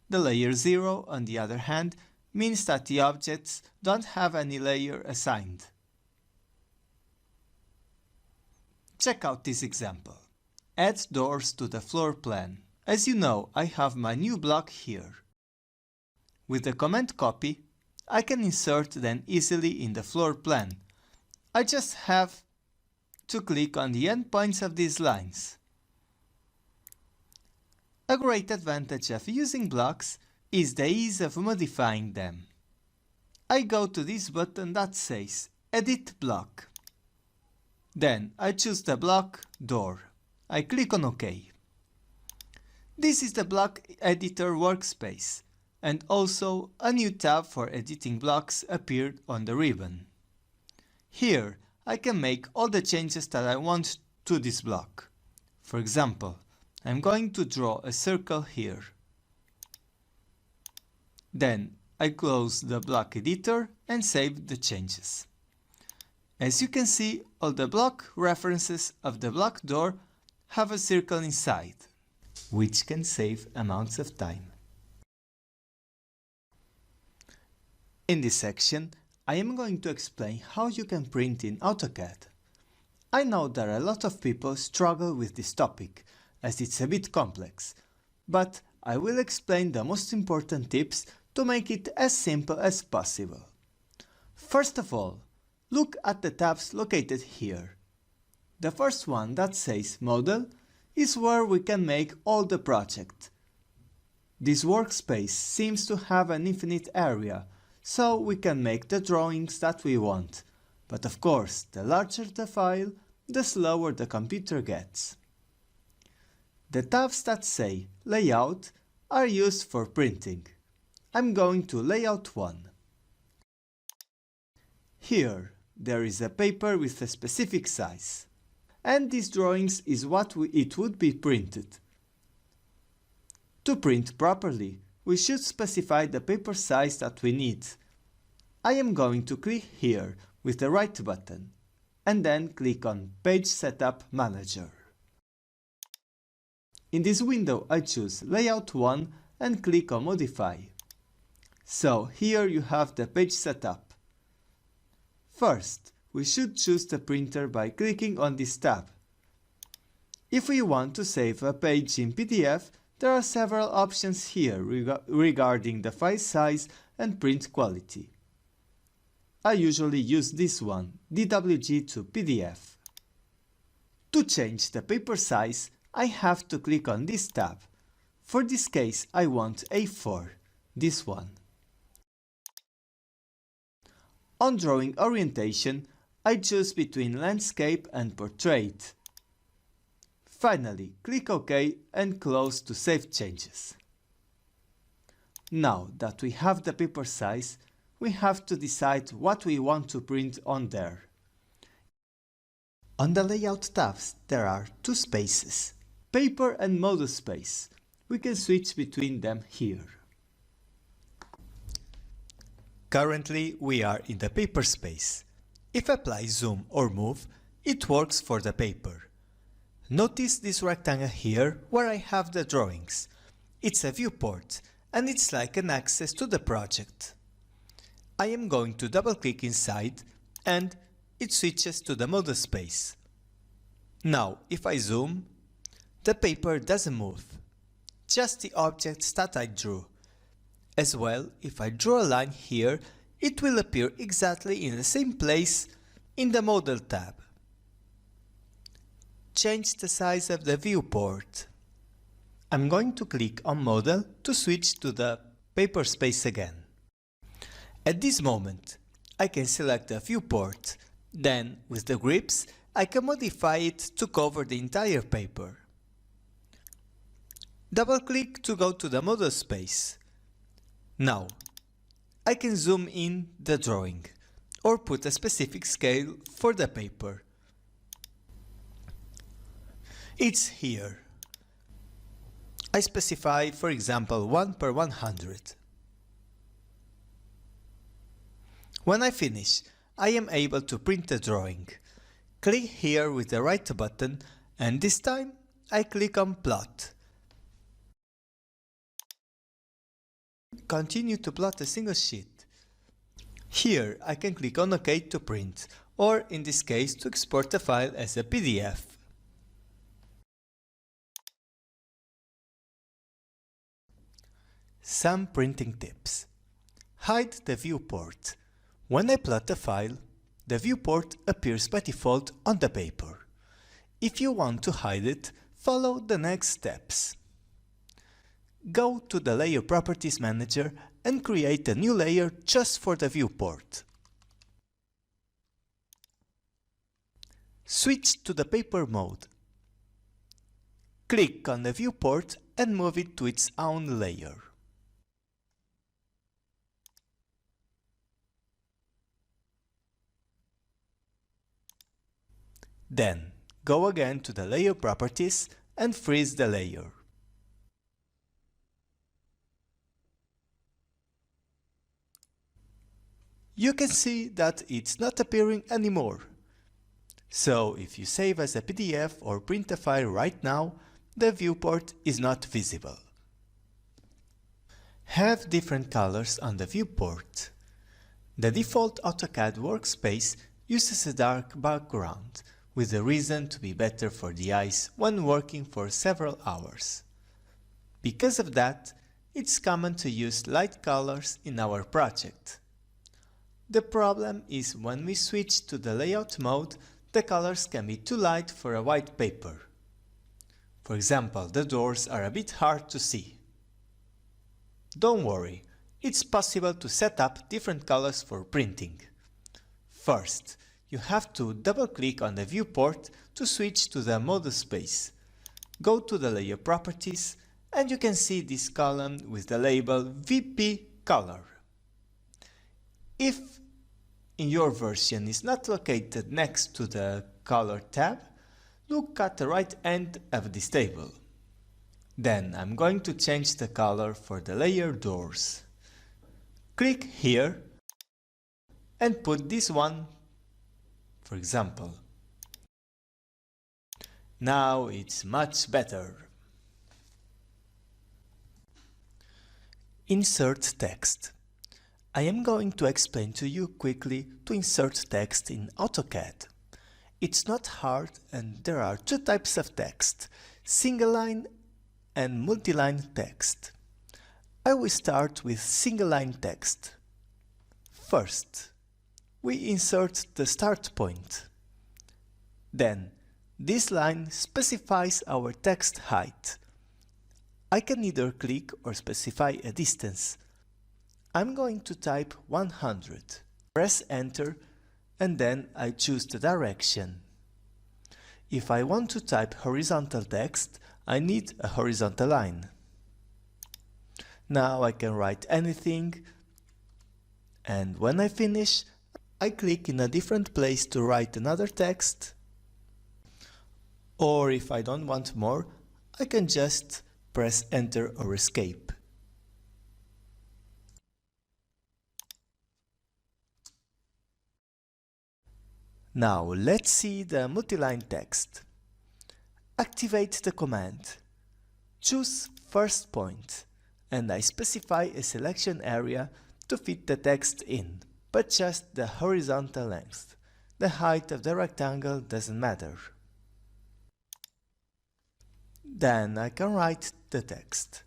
The layer 0, on the other hand, means that the objects don't have any layer assigned. Check out this example. Add doors to the floor plan. As you know, I have my new block here. With the command copy, I can insert them easily in the floor plan. I just have to click on the endpoints of these lines. A great advantage of using blocks is the ease of modifying them. I go to this button that says Edit Block. Then I choose the block Door. I click on OK. This is the block editor workspace, and also a new tab for editing blocks appeared on the ribbon. Here I can make all the changes that I want to this block. For example, I'm going to draw a circle here. Then I close the block editor and save the changes. As you can see, all the block references of the block door have a circle inside, which can save amounts of time. In this section, I am going to explain how you can print in AutoCAD. I know that a lot of people struggle with this topic, as it's a bit complex, but I will explain the most important tips to make it as simple as possible. First of all, look at the tabs located here. The first one that says Model is where we can make all the project. This workspace seems to have an infinite area, so we can make the drawings that we want. But of course, the larger the file, the slower the computer gets. The tabs that say Layout are used for printing. I'm going to Layout 1. Here, there is a paper with a specific size. And these drawings is what it would be printed. To print properly, we should specify the paper size that we need. I am going to click here with the right button, and then click on Page Setup Manager. In this window I choose Layout 1 and click on Modify. So here you have the page setup. First, we should choose the printer by clicking on this tab. If we want to save a page in PDF, there are several options here regarding the file size and print quality. I usually use this one, DWG to PDF. To change the paper size, I have to click on this tab. For this case, I want A4, this one. On drawing orientation, I choose between landscape and portrait. Finally, click OK and close to save changes. Now that we have the paper size, we have to decide what we want to print on there. On the Layout tabs, there are two spaces, Paper and Model Space. We can switch between them here. Currently, we are in the Paper space. If I apply Zoom or Move, it works for the paper. Notice this rectangle here where I have the drawings. It's a viewport, and it's like an access to the project. I am going to double-click inside, and it switches to the model space. Now, if I zoom, the paper doesn't move, just the objects that I drew. As well, if I draw a line here, it will appear exactly in the same place in the Model tab. Change the size of the viewport. I'm going to click on Model to switch to the paper space again. At this moment, I can select the viewport. Then, with the grips, I can modify it to cover the entire paper. Double-click to go to the model space. Now, I can zoom in the drawing or put a specific scale for the paper. It's here. I specify, for example, 1/100. When I finish, I am able to print the drawing. Click here with the right button, and this time I click on Plot. Continue to plot a single sheet. Here I can click on OK to print, or in this case to export the file as a PDF. Some printing tips. Hide the viewport. When I plot the file, the viewport appears by default on the paper. If you want to hide it, follow the next steps. Go to the Layer Properties Manager and create a new layer just for the viewport. Switch to the paper mode. Click on the viewport and move it to its own layer. Then, go again to the Layer Properties and freeze the layer. You can see that it's not appearing anymore. So, if you save as a PDF or print a file right now, the viewport is not visible. Have different colors on the viewport. The default AutoCAD workspace uses a dark background, with a reason to be better for the eyes when working for several hours. Because of that, it's common to use light colors in our project. The problem is when we switch to the layout mode, the colors can be too light for a white paper. For example, the doors are a bit hard to see. Don't worry, it's possible to set up different colors for printing. First, you have to double-click on the viewport to switch to the model space. Go to the Layer Properties and you can see this column with the label VP Color. If in your version is not located next to the Color tab, look at the right end of this table. Then I'm going to change the color for the layer doors. Click here and put this one, for example. Now it's much better. Insert text. I am going to explain to you quickly to insert text in AutoCAD. It's not hard and there are two types of text, single line and multi-line text. I will start with single line text. First, we insert the start point. Then, this line specifies our text height. I can either click or specify a distance. I'm going to type 100. Press Enter and then I choose the direction. If I want to type horizontal text, I need a horizontal line. Now I can write anything, and when I finish, I click in a different place to write another text. Or if I don't want more, I can just press Enter or Escape. Now let's see the multi-line text. Activate the command. Choose first point, and I specify a selection area to fit the text in, but just the horizontal length. the height of the rectangle doesn't matter. Then I can write the text.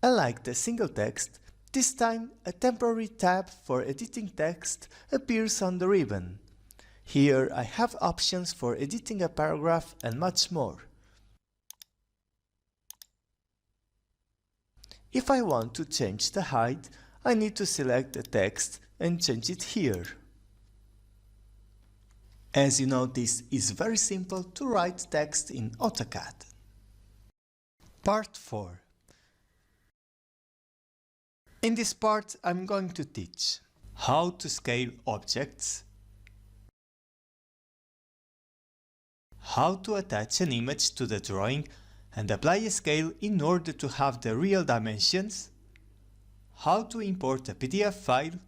Unlike the single text, this time a temporary tab for editing text appears on the ribbon. Here I have options for editing a paragraph and much more. If I want to change the height, I need to select the text and change it here. As you notice, it's very simple to write text in AutoCAD. Part 4. In this part, I'm going to teach how to scale objects, how to attach an image to the drawing and apply a scale in order to have the real dimensions, how to import a PDF file,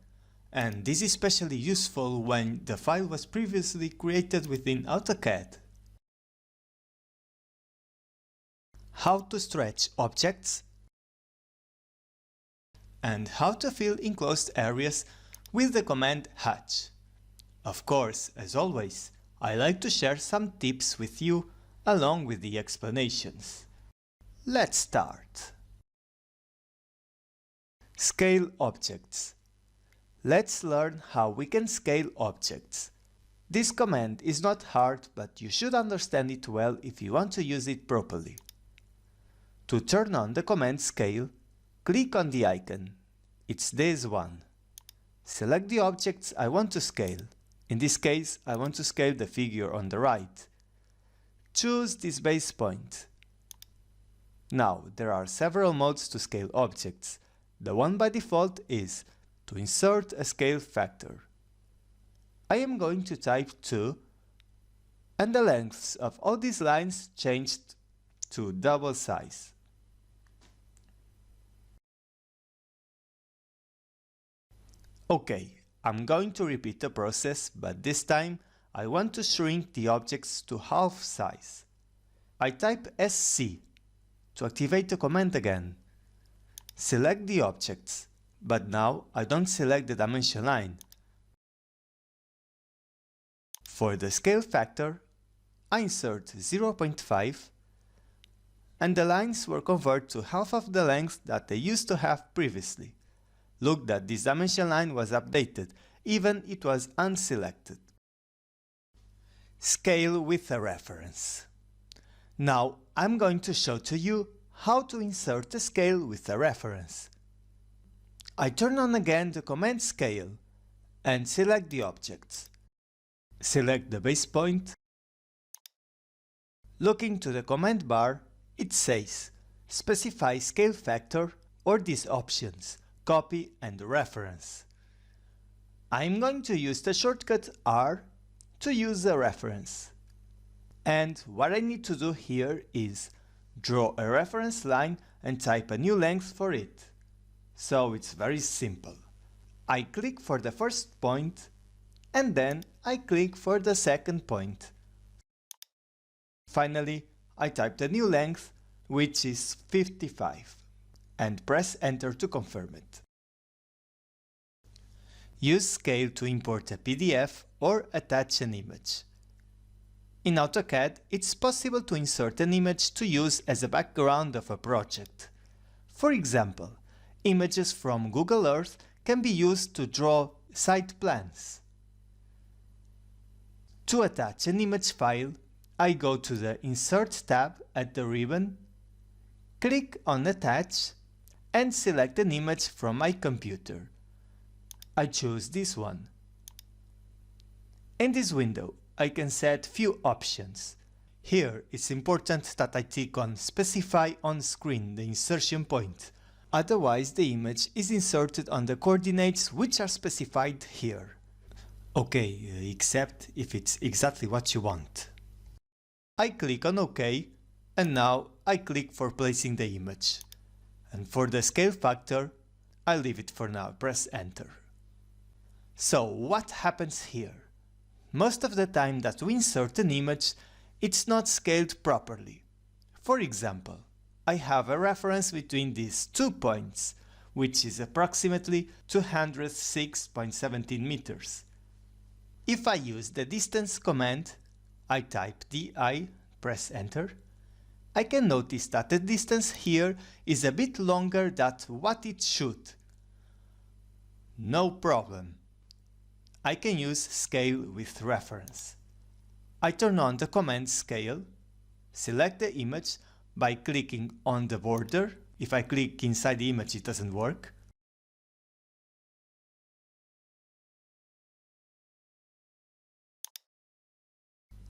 and this is especially useful when the file was previously created within AutoCAD, how to stretch objects, and how to fill enclosed areas with the command hatch. Of course, as always, I like to share some tips with you along with the explanations. Let's start. Scale objects. Let's learn how we can scale objects. This command is not hard, but you should understand it well if you want to use it properly. To turn on the command scale, click on the icon. It's this one. Select the objects I want to scale. In this case, I want to scale the figure on the right. Choose this base point. Now, there are several modes to scale objects. The one by default is to insert a scale factor. I am going to type 2, and the lengths of all these lines changed to double size. Okay, I'm going to repeat the process, but this time I want to shrink the objects to half size. I type SC to activate the command again. Select the objects, but now I don't select the dimension line. For the scale factor, I insert 0.5, and the lines were converted to half of the length that they used to have previously. Look that this dimension line was updated, even it was unselected. Scale with a reference. Now I'm going to show to you how to insert a scale with a reference. I turn on again the command scale and select the objects. Select the base point. Looking to the command bar, it says specify scale factor or these options, copy and reference. I'm going to use the shortcut R to use a reference. And what I need to do here is draw a reference line and type a new length for it. So it's very simple. I click for the first point and then I click for the second point. Finally, I type the new length, which is 55, and press enter to confirm it. Use scale to import a PDF or attach an image. In AutoCAD, it's possible to insert an image to use as a background of a project. For example, images from Google Earth can be used to draw site plans. To attach an image file, I go to the Insert tab at the ribbon, click on Attach, and select an image from my computer. I choose this one. In this window, I can set few options. Here, it's important that I tick on Specify on screen the insertion point. Otherwise, the image is inserted on the coordinates which are specified here. Okay, except if it's exactly what you want. I click on OK, and now I click for placing the image. And for the scale factor, I leave it for now, press enter. So what happens here? Most of the time that we insert an image, it's not scaled properly. For example, I have a reference between these 2 points, which is approximately 206.17 meters. If I use the distance command, I type di, press enter, I can notice that the distance here is a bit longer than what it should. No problem. I can use scale with reference. I turn on the command scale, select the image by clicking on the border. If I click inside the image, it doesn't work.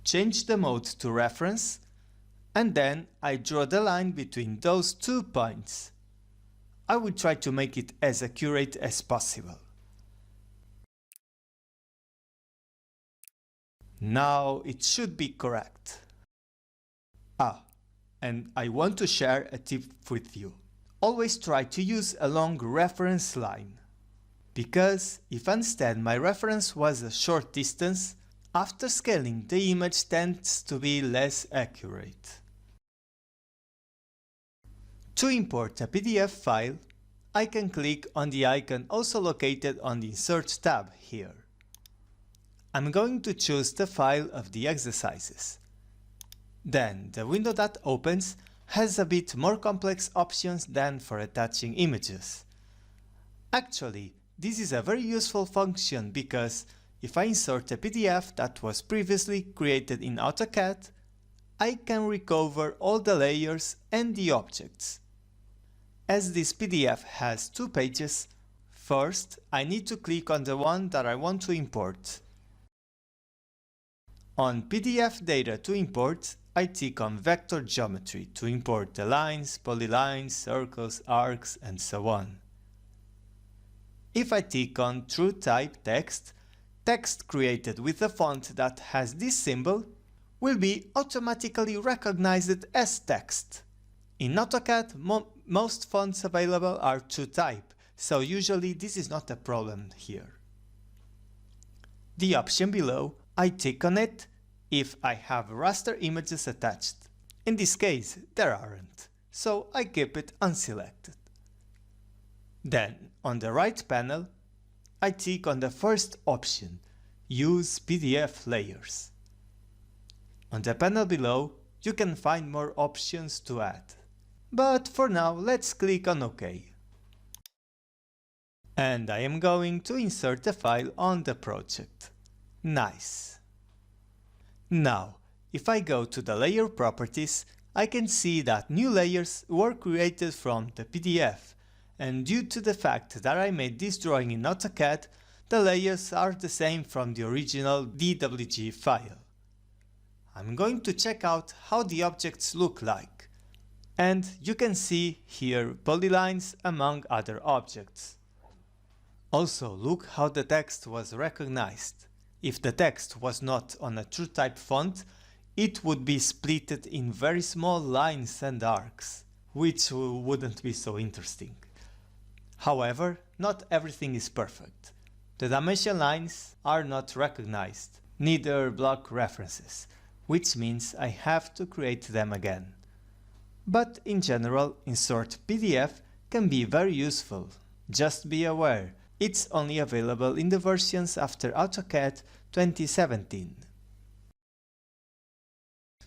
Change the mode to reference, and then I draw the line between those 2 points. I will try to make it as accurate as possible. Now it should be correct. And I want to share a tip with you. Always try to use a long reference line. Because if instead my reference was a short distance, after scaling the image tends to be less accurate. To import a PDF file, I can click on the icon also located on the Insert tab here. I'm going to choose the file of the exercises. Then the window that opens has a bit more complex options than for attaching images. Actually, this is a very useful function because if I insert a PDF that was previously created in AutoCAD, I can recover all the layers and the objects. As this PDF has 2 pages, first I need to click on the one that I want to import. On PDF data to import, I tick on vector geometry to import the lines, polylines, circles, arcs, and so on. If I tick on true type text, text created with a font that has this symbol will be automatically recognized as text. In AutoCAD, most fonts available are true type, so usually this is not a problem here. The option below, I tick on it if I have raster images attached. In this case, there aren't, so I keep it unselected. Then, on the right panel, I tick on the first option, Use PDF Layers. On the panel below, you can find more options to add. But for now, let's click on OK. And I am going to insert a file on the project. Nice. Now, if I go to the layer properties, I can see that new layers were created from the PDF, and due to the fact that I made this drawing in AutoCAD, the layers are the same from the original DWG file. I'm going to check out how the objects look like. And you can see here polylines among other objects. Also, look how the text was recognized. If the text was not on a true type font, it would be splitted in very small lines and arcs, which wouldn't be so interesting. However, not everything is perfect. The dimension lines are not recognized, neither block references, which means I have to create them again. But in general, insert PDF can be very useful. Just be aware, it's only available in the versions after AutoCAD 2017.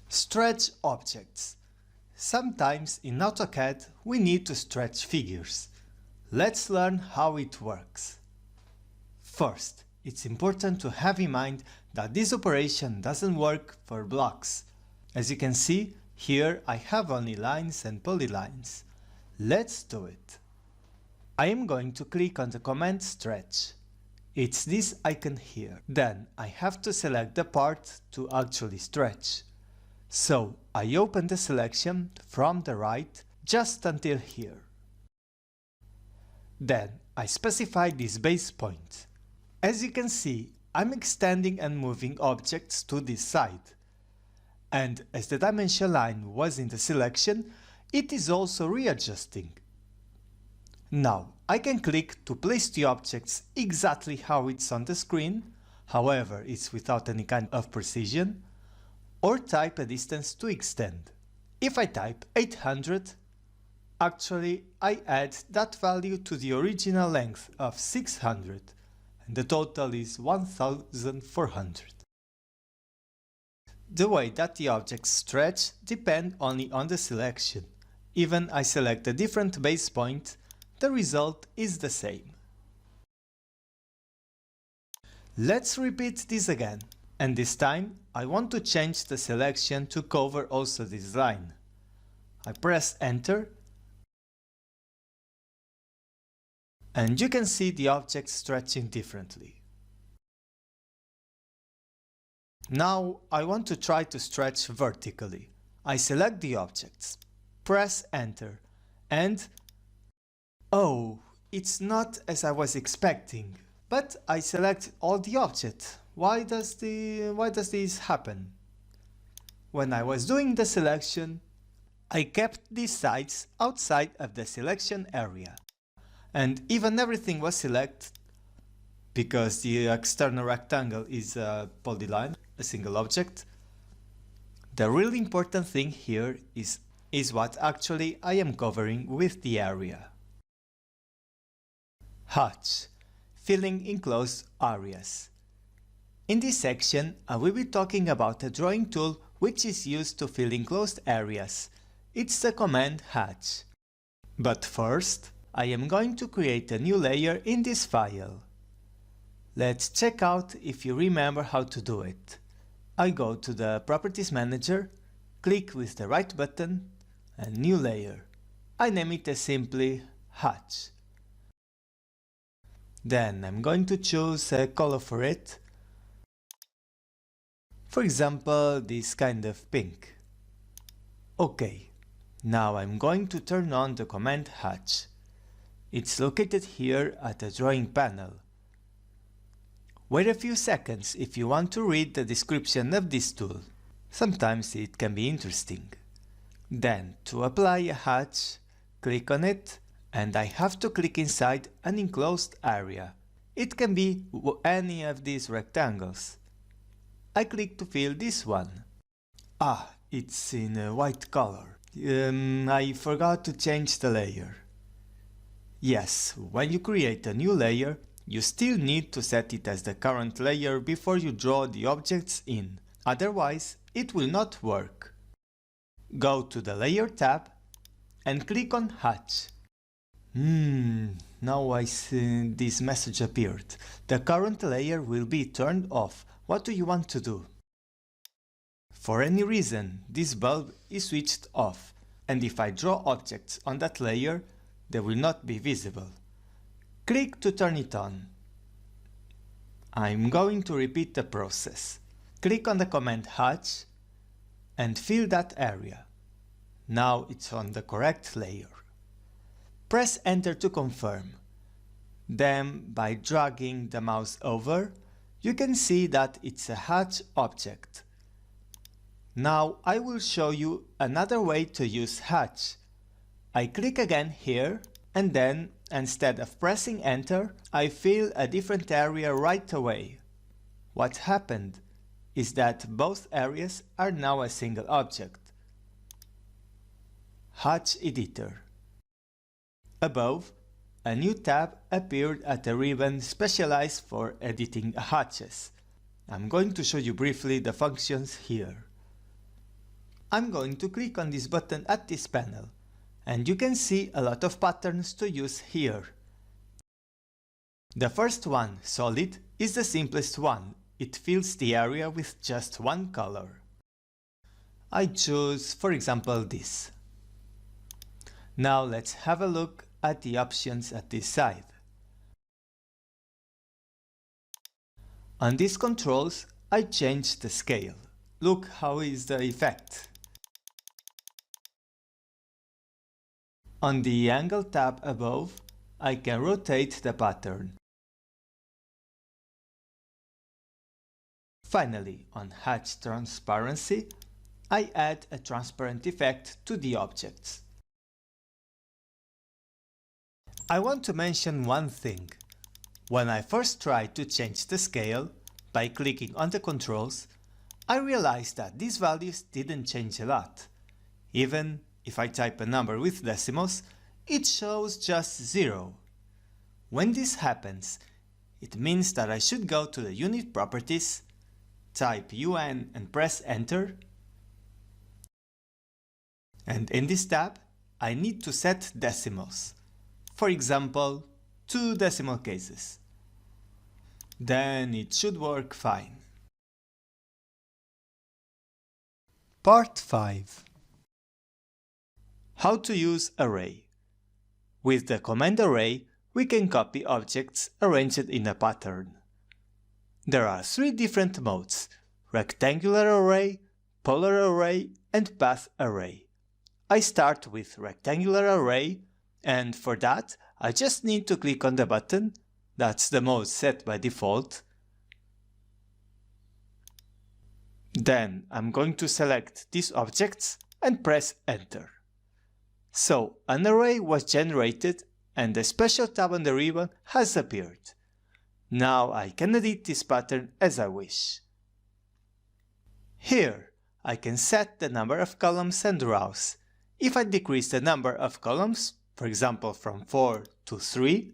Stretch objects. Sometimes in AutoCAD we need to stretch figures. Let's learn how it works. First, it's important to have in mind that this operation doesn't work for blocks. As you can see, here I have only lines and polylines. Let's do it. I am going to click on the command stretch. It's this icon here. Then I have to select the part to actually stretch. So I open the selection from the right just until here. Then I specify this base point. As you can see, I'm extending and moving objects to this side. And as the dimension line was in the selection, it is also readjusting. Now, I can click to place the objects exactly how it's on the screen, however it's without any kind of precision, or type a distance to extend. If I type 800, Actually, I add that value to the original length of 600, and the total is 1400. The way that the objects stretch depends only on the selection. Even I select a different base point, the result is the same. Let's repeat this again, and this time I want to change the selection to cover also this line. I press Enter, and you can see the object stretching differently. Now I want to try to stretch vertically. I select the objects, press Enter, and oh, it's not as I was expecting. But I select all the objects. Why does this happen? When I was doing the selection, I kept these sides outside of the selection area. And even everything was selected because the external rectangle is a polyline, a single object. The really important thing here is what actually I am covering with the area. Hatch. Filling enclosed areas. In this section, I will be talking about a drawing tool which is used to fill enclosed areas. It's the command hatch. But first, I am going to create a new layer in this file. Let's check out if you remember how to do it. I go to the Properties Manager, click with the right button, and New Layer. I name it as simply Hatch. Then I'm going to choose a color for it. For example, this kind of pink. OK, now I'm going to turn on the command hatch. It's located here at the drawing panel. Wait a few seconds if you want to read the description of this tool. Sometimes it can be interesting. Then, to apply a hatch, click on it, and I have to click inside an enclosed area. It can be any of these rectangles. I click to fill this one. Ah, it's in a white color. I forgot to change the layer. Yes, when you create a new layer, you still need to set it as the current layer before you draw the objects in. Otherwise, it will not work. Go to the Layer tab and click on Hatch. Now I see this message appeared. The current layer will be turned off. What do you want to do? For any reason, this bulb is switched off, and if I draw objects on that layer, they will not be visible. Click to turn it on. I'm going to repeat the process. Click on the command Hatch and fill that area. Now it's on the correct layer. Press Enter to confirm. Then, by dragging the mouse over, you can see that it's a hatch object. Now I will show you another way to use hatch. I click again here, and then, instead of pressing Enter, I fill a different area right away. What happened is that both areas are now a single object. Hatch Editor. Above, a new tab appeared at the ribbon specialized for editing hatches. I'm going to show you briefly the functions here. I'm going to click on this button at this panel, and you can see a lot of patterns to use here. The first one, Solid, is the simplest one. It fills the area with just one color. I choose, for example, this. Now let's have a look at the options at this side. On these controls, I changed the scale. Look how is the effect. On the Angle tab above, I can rotate the pattern. Finally, on Hatch Transparency, I add a transparent effect to the objects. I want to mention one thing. When I first tried to change the scale by clicking on the controls, I realized that these values didn't change a lot, even if I type a number with decimals, it shows just 0. When this happens, it means that I should go to the unit properties, type UN and press enter. And in this tab, I need to set decimals. For example, 2 decimal cases. Then it should work fine. Part 5. How to use array. With the command array, we can copy objects arranged in a pattern. There are 3 different modes: rectangular array, polar array, and path array. I start with rectangular array, and for that I just need to click on the button. That's the mode set by default. Then I'm going to select these objects and press enter. So an array was generated and a special tab on the ribbon has appeared. Now I can edit this pattern as I wish. Here I can set the number of columns and rows. If I decrease the number of columns, for example from 4 to 3,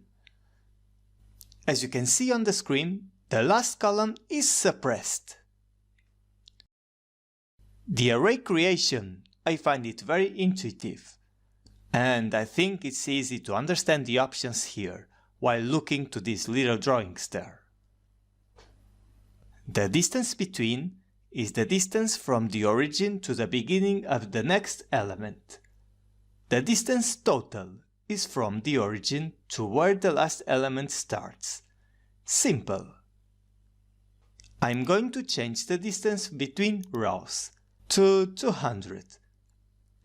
as you can see on the screen, the last column is suppressed. The array creation, I find it very intuitive, and I think it's easy to understand the options here while looking to these little drawings there. The distance between is the distance from the origin to the beginning of the next element. The distance total is from the origin to where the last element starts. Simple. I'm going to change the distance between rows to 200.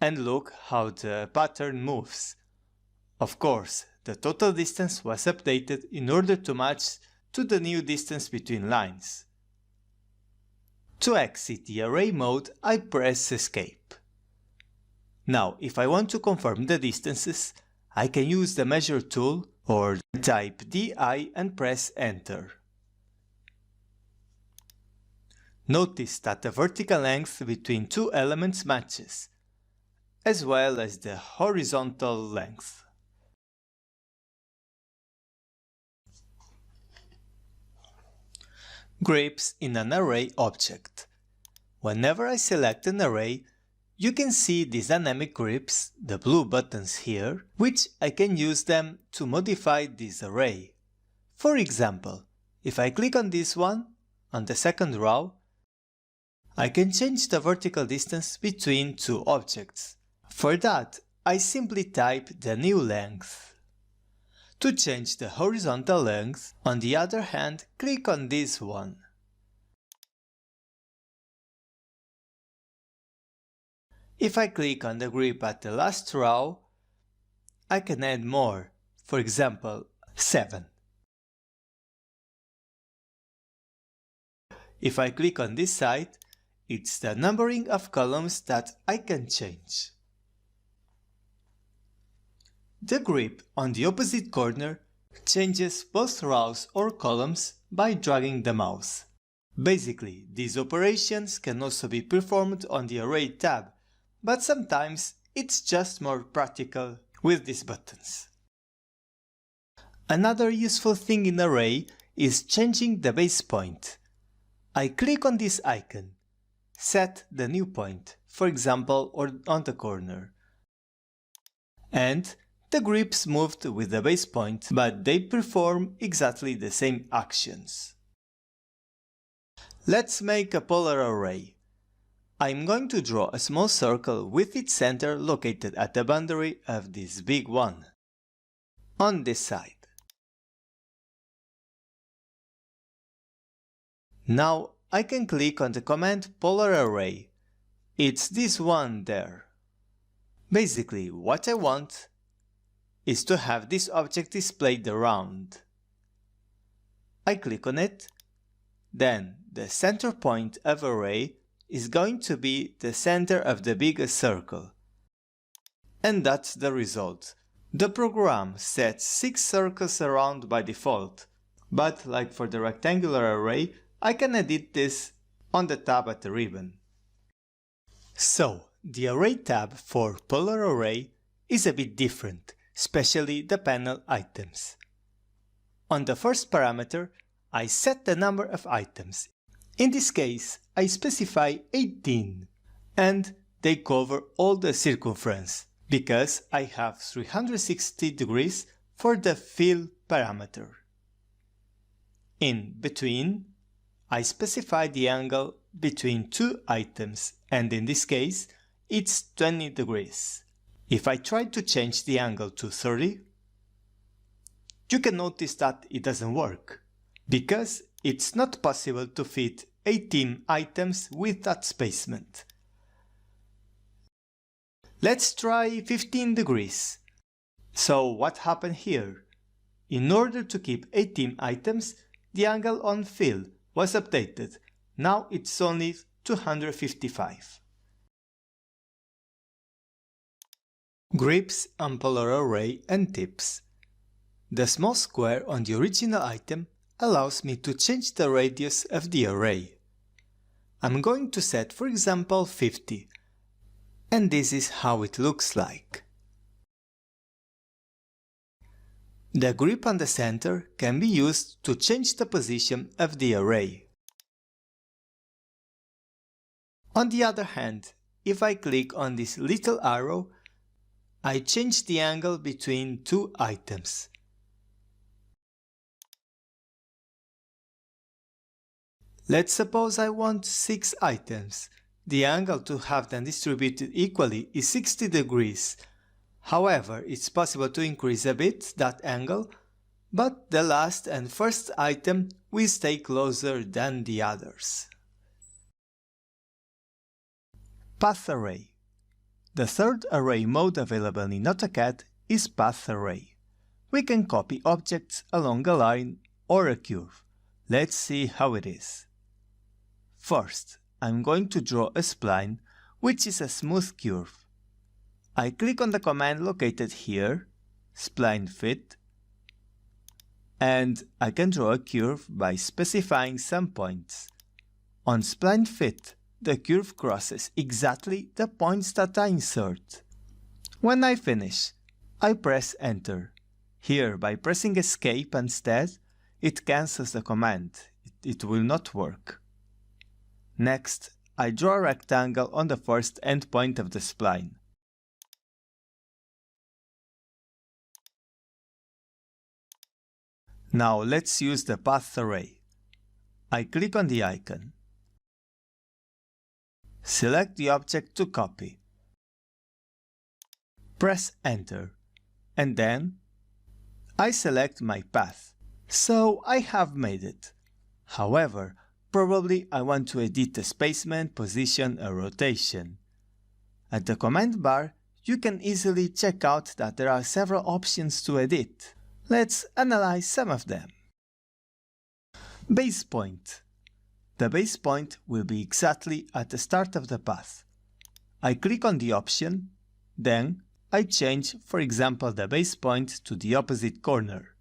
And look how the pattern moves. Of course, the total distance was updated in order to match to the new distance between lines. To exit the array mode, I press escape. Now, if I want to confirm the distances, I can use the measure tool or type DI and press enter. Notice that the vertical length between 2 elements matches, as well as the horizontal length. Grips in an array object. Whenever I select an array, you can see these dynamic grips, the blue buttons here, which I can use them to modify this array. For example, if I click on this one, on the second row, I can change the vertical distance between 2 objects. For that, I simply type the new length. To change the horizontal length, on the other hand, click on this one. If I click on the grip at the last row, I can add more, for example, 7. If I click on this side, it's the numbering of columns that I can change. The grip on the opposite corner changes both rows or columns by dragging the mouse. Basically, these operations can also be performed on the Array tab, but sometimes it's just more practical with these buttons. Another useful thing in Array is changing the base point. I click on this icon, set the new point, for example, or on the corner, and the grips moved with the base point, but they perform exactly the same actions. Let's make a polar array. I'm going to draw a small circle with its center located at the boundary of this big one, on this side. Now I can click on the command polar array. It's this one there. Basically, what I want is to have this object displayed around. I click on it, then the center point of array is going to be the center of the biggest circle. And that's the result. The program sets 6 circles around by default, but like for the rectangular array, I can edit this on the tab at the ribbon. So, the Array tab for Polar Array is a bit different, especially the panel items. On the first parameter, I set the number of items. In this case, I specify 18, and they cover all the circumference, because I have 360 degrees for the fill parameter. In between, I specify the angle between two items, and in this case, it's 20 degrees. If I try to change the angle to 30, you can notice that it doesn't work, because it's not possible to fit 18 items with that spacement. Let's try 15 degrees. So what happened here? In order to keep 18 items, the angle on fill was updated. Now it's only 255. Grips on Polar Array and tips. The small square on the original item allows me to change the radius of the array. I'm going to set, for example, 50, and this is how it looks like. The grip on the center can be used to change the position of the array. On the other hand, if I click on this little arrow, I change the angle between two items. Let's suppose I want 6 items. The angle to have them distributed equally is 60 degrees. However, it's possible to increase a bit that angle, but the last and first item will stay closer than the others. Path Array. The third array mode available in AutoCAD is Path Array. We can copy objects along a line or a curve. Let's see how it is. First, I'm going to draw a spline, which is a smooth curve. I click on the command located here, Spline Fit, and I can draw a curve by specifying some points. On Spline Fit, the curve crosses exactly the points that I insert. When I finish, I press Enter. Here, by pressing Escape instead, it cancels the command. It will not work. Next, I draw a rectangle on the first endpoint of the spline. Now let's use the Path Array. I click on the icon. Select the object to copy. Press Enter, and then I select my path. So I have made it. However, probably I want to edit the spacement, position, or rotation. At the command bar, you can easily check out that there are several options to edit. Let's analyze some of them. Base point. The base point will be exactly at the start of the path. I click on the option, then I change, for example, the base point to the opposite corner.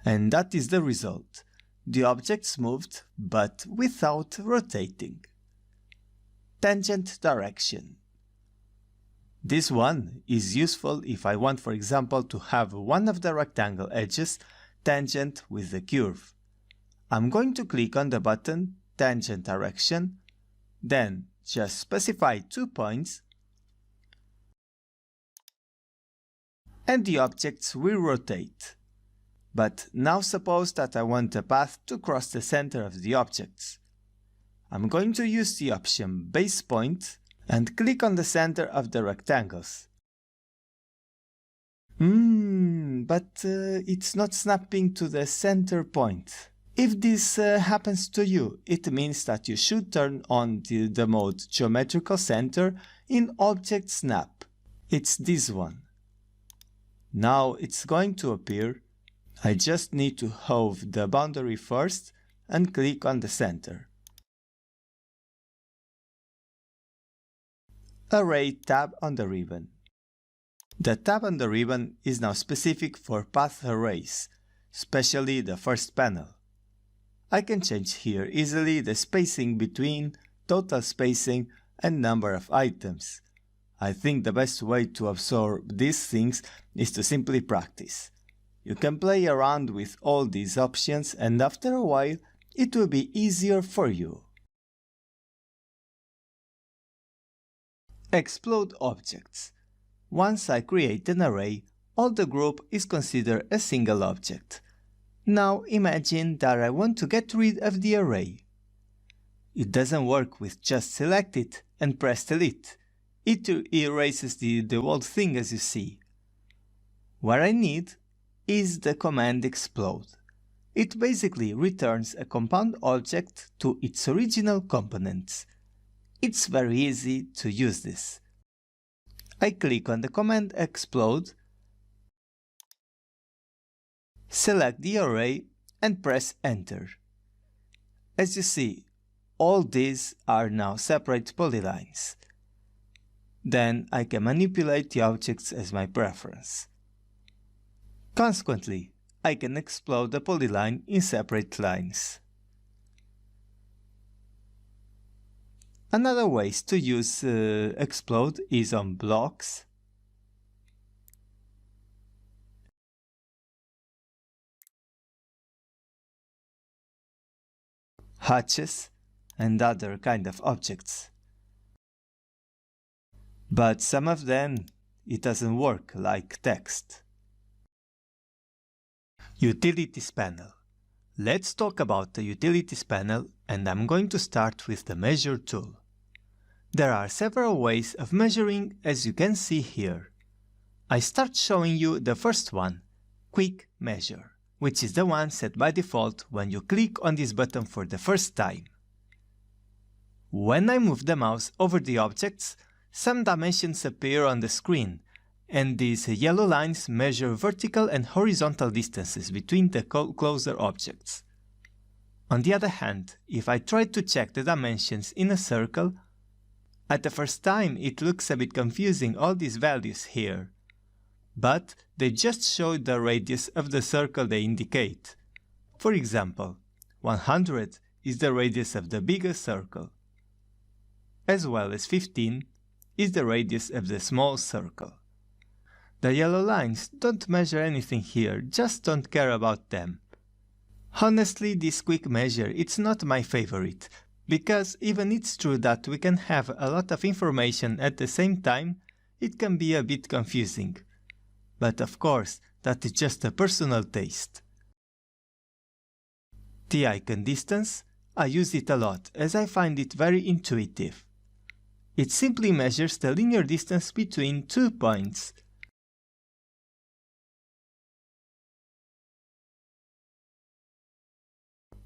And that is the result. The object's moved, but without rotating. Tangent direction. This one is useful if I want, for example, to have one of the rectangle edges tangent with the curve. I'm going to click on the button Tangent Direction, then just specify 2 points, and the objects will rotate. But now suppose that I want a path to cross the center of the objects. I'm going to use the option Base Point and click on the center of the rectangles. But it's not snapping to the center point. If this happens to you, it means that you should turn on the mode Geometrical Center in Object Snap. It's this one. Now it's going to appear. I just need to hover the boundary first and click on the center. Array tab on the ribbon. The tab on the ribbon is now specific for path arrays, especially the first panel. I can change here easily the spacing between, total spacing, and number of items. I think the best way to absorb these things is to simply practice. You can play around with all these options and after a while it will be easier for you. Explode objects. Once I create an array, all the group is considered a single object. Now imagine that I want to get rid of the array. It doesn't work with just select it and press delete. It erases the whole thing as you see. What I need is the command explode. It basically returns a compound object to its original components. It's very easy to use this. I click on the command explode, select the array and press enter. As you see, all these are now separate polylines. Then I can manipulate the objects as my preference. Consequently, I can explode the polyline in separate lines. Another way to use explode is on blocks, hatches, and other kind of objects. But some of them it doesn't work, like text. Utilities panel. Let's talk about the Utilities panel, and I'm going to start with the Measure tool. There are several ways of measuring, as you can see here. I start showing you the first one, Quick Measure, which is the one set by default when you click on this button for the first time. When I move the mouse over the objects, some dimensions appear on the screen, and these yellow lines measure vertical and horizontal distances between the closer objects. On the other hand, if I try to check the dimensions in a circle, at the first time it looks a bit confusing, all these values here. But they just show the radius of the circle they indicate. For example, 100 is the radius of the biggest circle, as well as 15 is the radius of the small circle. The yellow lines don't measure anything here, just don't care about them. Honestly, this quick measure it's not my favorite, because even it's true that we can have a lot of information at the same time, it can be a bit confusing. But of course, that is just a personal taste. The icon distance, I use it a lot as I find it very intuitive. It simply measures the linear distance between 2 points.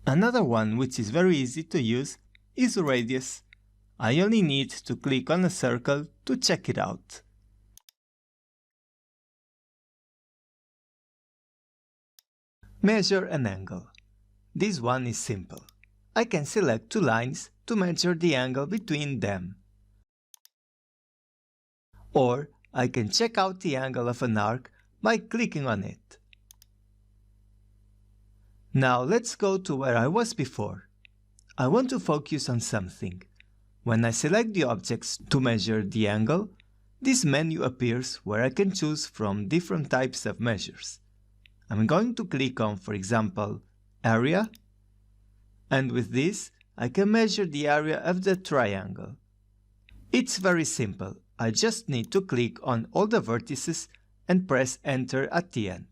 Another one which is very easy to use is radius. I only need to click on a circle to check it out. Measure an angle. This one is simple. I can select two lines to measure the angle between them. Or I can check out the angle of an arc by clicking on it. Now let's go to where I was before. I want to focus on something. When I select the objects to measure the angle, this menu appears where I can choose from different types of measures. I'm going to click on, for example, area, and with this I can measure the area of the triangle. It's very simple. I just need to click on all the vertices and press enter at the end.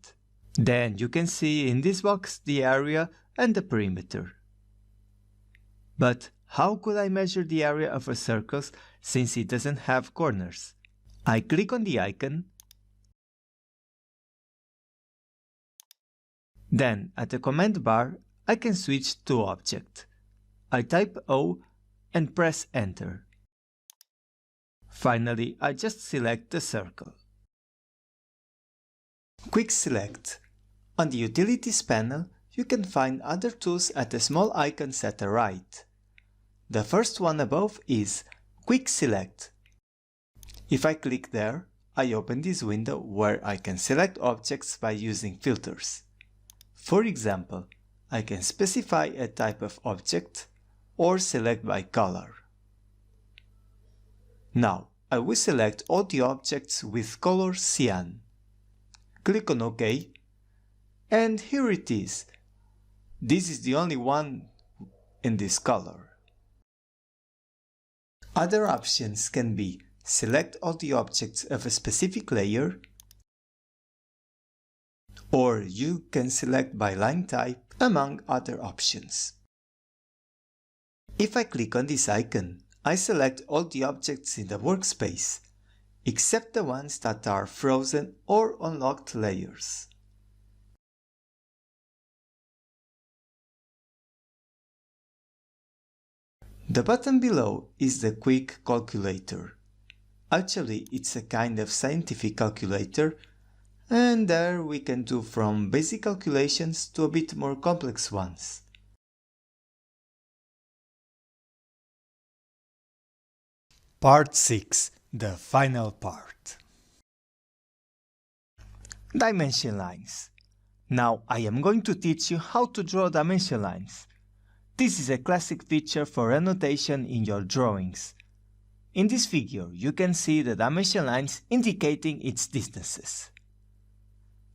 Then you can see in this box the area and the perimeter. But how could I measure the area of a circle since it doesn't have corners? I click on the icon. Then at the command bar I can switch to object. I type O and press enter. Finally, I just select the circle. Quick Select. On the Utilities panel, you can find other tools at the small icons at the right. The first one above is Quick Select. If I click there, I open this window where I can select objects by using filters. For example, I can specify a type of object or select by color. Now, I will select all the objects with color cyan. Click on OK, and here it is. This is the only one in this color. Other options can be select all the objects of a specific layer, or you can select by line type, among other options. If I click on this icon, I select all the objects in the workspace, except the ones that are frozen or unlocked layers. The button below is the Quick Calculator. Actually, it's a kind of scientific calculator, and there we can do from basic calculations to a bit more complex ones. Part 6. The final part. Dimension lines. Now I am going to teach you how to draw dimension lines. This is a classic feature for annotation in your drawings. In this figure, you can see the dimension lines indicating its distances.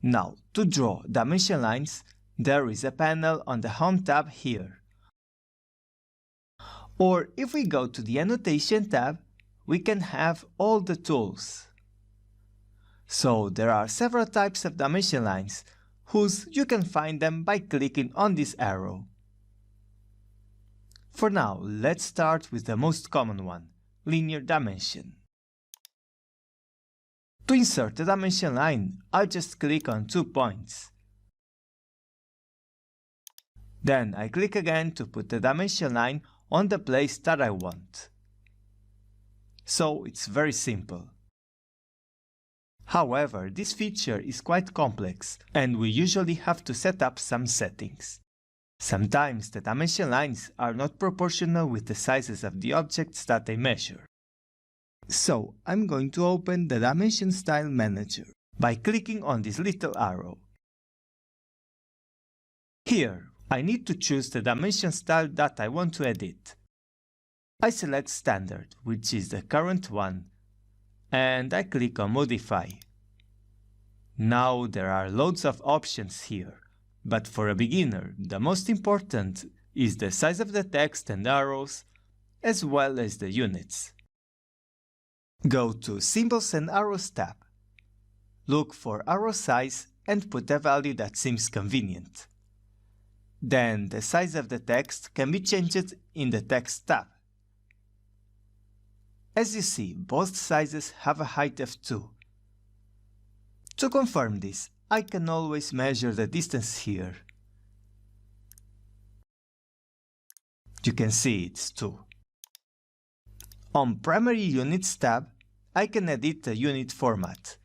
Now, to draw dimension lines, there is a panel on the Home tab here. Or if we go to the Annotation tab, we can have all the tools. So there are several types of dimension lines, whose you can find them by clicking on this arrow. For now, let's start with the most common one, linear dimension. To insert a dimension line, I just click on 2 points. Then I click again to put the dimension line on the place that I want. So it's very simple. However, this feature is quite complex, and we usually have to set up some settings. Sometimes the dimension lines are not proportional with the sizes of the objects that they measure. So I'm going to open the Dimension Style Manager by clicking on this little arrow. Here, I need to choose the dimension style that I want to edit. I select Standard, which is the current one, and I click on Modify. Now there are loads of options here. But for a beginner, the most important is the size of the text and arrows, as well as the units. Go to Symbols and Arrows tab. Look for arrow size and put a value that seems convenient. Then the size of the text can be changed in the Text tab. As you see, both sizes have a height of 2. To confirm this, I can always measure the distance here. You can see it's 2. On Primary Units tab, I can edit the unit format.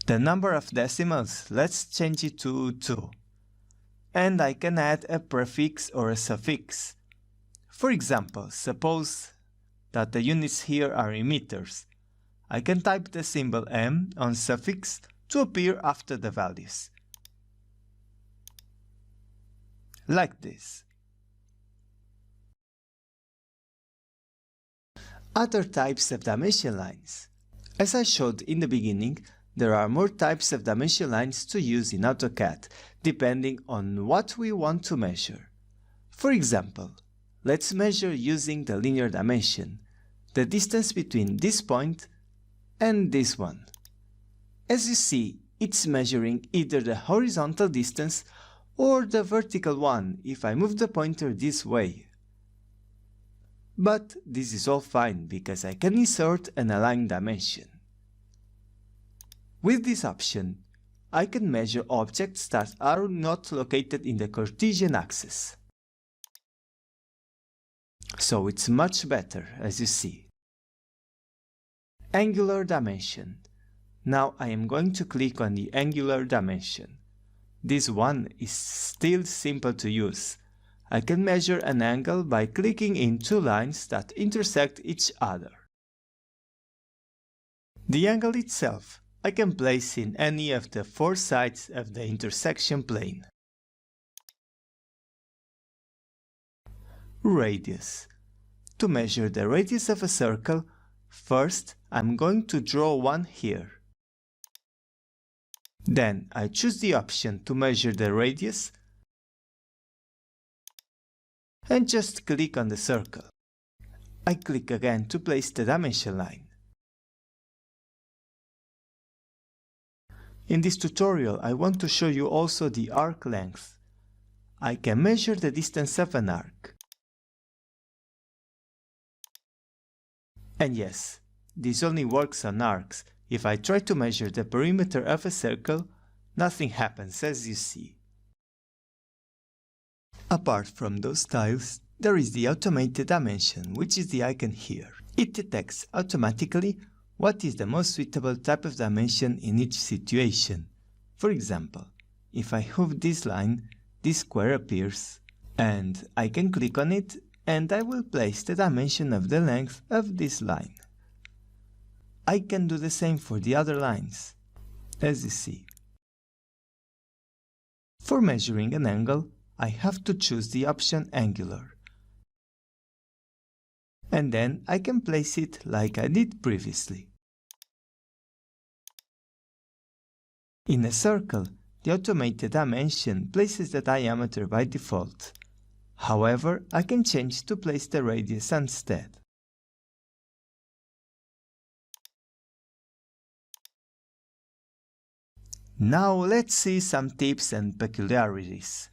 The number of decimals, let's change it to 2. And I can add a prefix or a suffix. For example, suppose that the units here are in meters. I can type the symbol M on suffix to appear after the values. Like this. Other types of dimension lines. As I showed in the beginning, there are more types of dimension lines to use in AutoCAD, depending on what we want to measure. For example, let's measure using the linear dimension, the distance between this point and this one. As you see, it's measuring either the horizontal distance or the vertical one if I move the pointer this way. But this is all fine because I can insert an align dimension. With this option, I can measure objects that are not located in the Cartesian axis. So it's much better, as you see. Angular dimension. Now I am going to click on the angular dimension. This one is still simple to use. I can measure an angle by clicking in 2 lines that intersect each other. The angle itself I can place in any of the 4 sides of the intersection plane. Radius. To measure the radius of a circle, first I'm going to draw one here. Then I choose the option to measure the radius and just click on the circle. I click again to place the dimension line. In this tutorial I want to show you also the arc length. I can measure the distance of an arc. And yes, this only works on arcs. If I try to measure the perimeter of a circle, nothing happens, as you see. Apart from those tiles, there is the automated dimension, which is the icon here. It detects automatically what is the most suitable type of dimension in each situation. For example, if I move this line, this square appears, and I can click on it, and I will place the dimension of the length of this line. I can do the same for the other lines, as you see. For measuring an angle, I have to choose the option Angular. And then I can place it like I did previously. In a circle, the automated dimension places the diameter by default. However, I can change to place the radius instead. Now let's see some tips and peculiarities.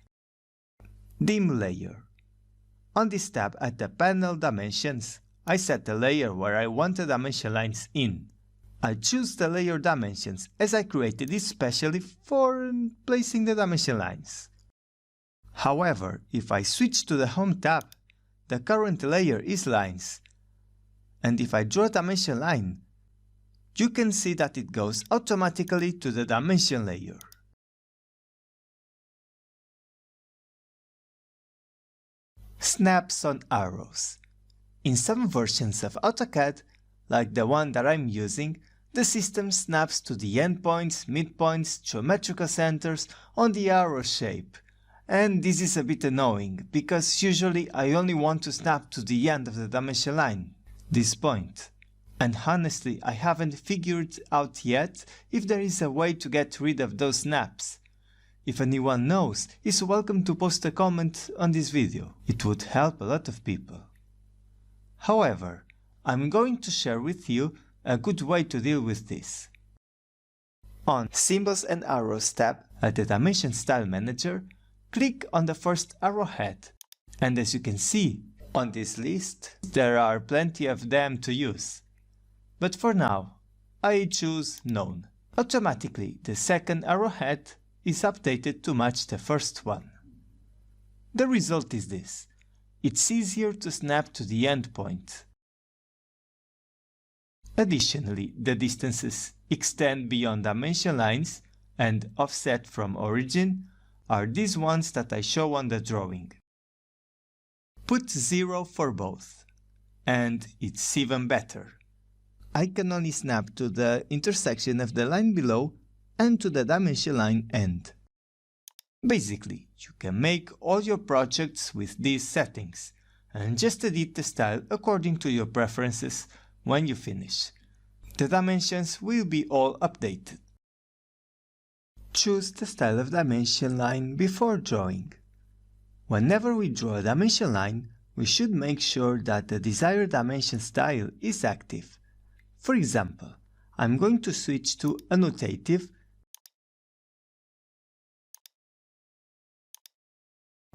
Dim layer. On this tab at the panel dimensions, I set the layer where I want the dimension lines in. I choose the layer dimensions as I created it specially for placing the dimension lines. However, if I switch to the Home tab, the current layer is lines. And if I draw a dimension line, you can see that it goes automatically to the dimension layer. Snaps on arrows. In some versions of AutoCAD, like the one that I'm using, the system snaps to the endpoints, midpoints, geometrical centers on the arrow shape. And this is a bit annoying, because usually I only want to snap to the end of the dimension line, this point. And honestly, I haven't figured out yet if there is a way to get rid of those snaps. If anyone knows, is welcome to post a comment on this video. It would help a lot of people. However, I'm going to share with you a good way to deal with this. On Symbols and Arrows tab at the Dimension Style Manager, click on the first arrowhead. And as you can see, on this list, there are plenty of them to use. But for now, I choose None. Automatically, the second arrowhead is updated to match the first one. The result is this. It's easier to snap to the endpoint. Additionally, the distances extend beyond dimension lines and offset from origin are these ones that I show on the drawing. Put 0 for both, and it's even better. I can only snap to the intersection of the line below and to the dimension line end. Basically, you can make all your projects with these settings and just edit the style according to your preferences when you finish. The dimensions will be all updated. Choose the style of dimension line before drawing. Whenever we draw a dimension line, we should make sure that the desired dimension style is active. For example, I'm going to switch to Annotative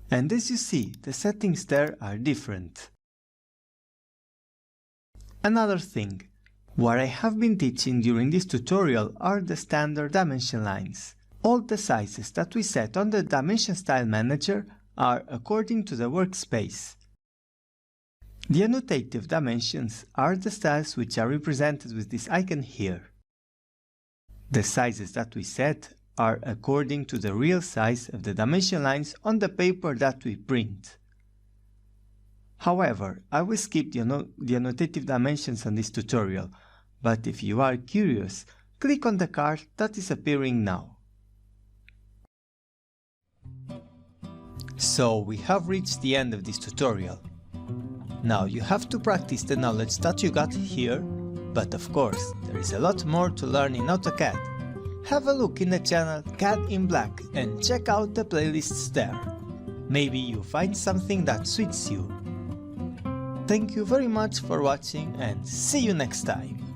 and as you see, the settings there are different. Another thing, what I have been teaching during this tutorial are the standard dimension lines. All the sizes that we set on the Dimension Style Manager are according to the workspace. The annotative dimensions are the styles which are represented with this icon here. The sizes that we set are according to the real size of the dimension lines on the paper that we print. However, I will skip the annotative dimensions on this tutorial, but if you are curious, click on the card that is appearing now. So we have reached the end of this tutorial. Now you have to practice the knowledge that you got here, but of course, there is a lot more to learn in AutoCAD. Have a look in the channel CAD in Black and check out the playlists there. Maybe you find something that suits you. Thank you very much for watching and see you next time!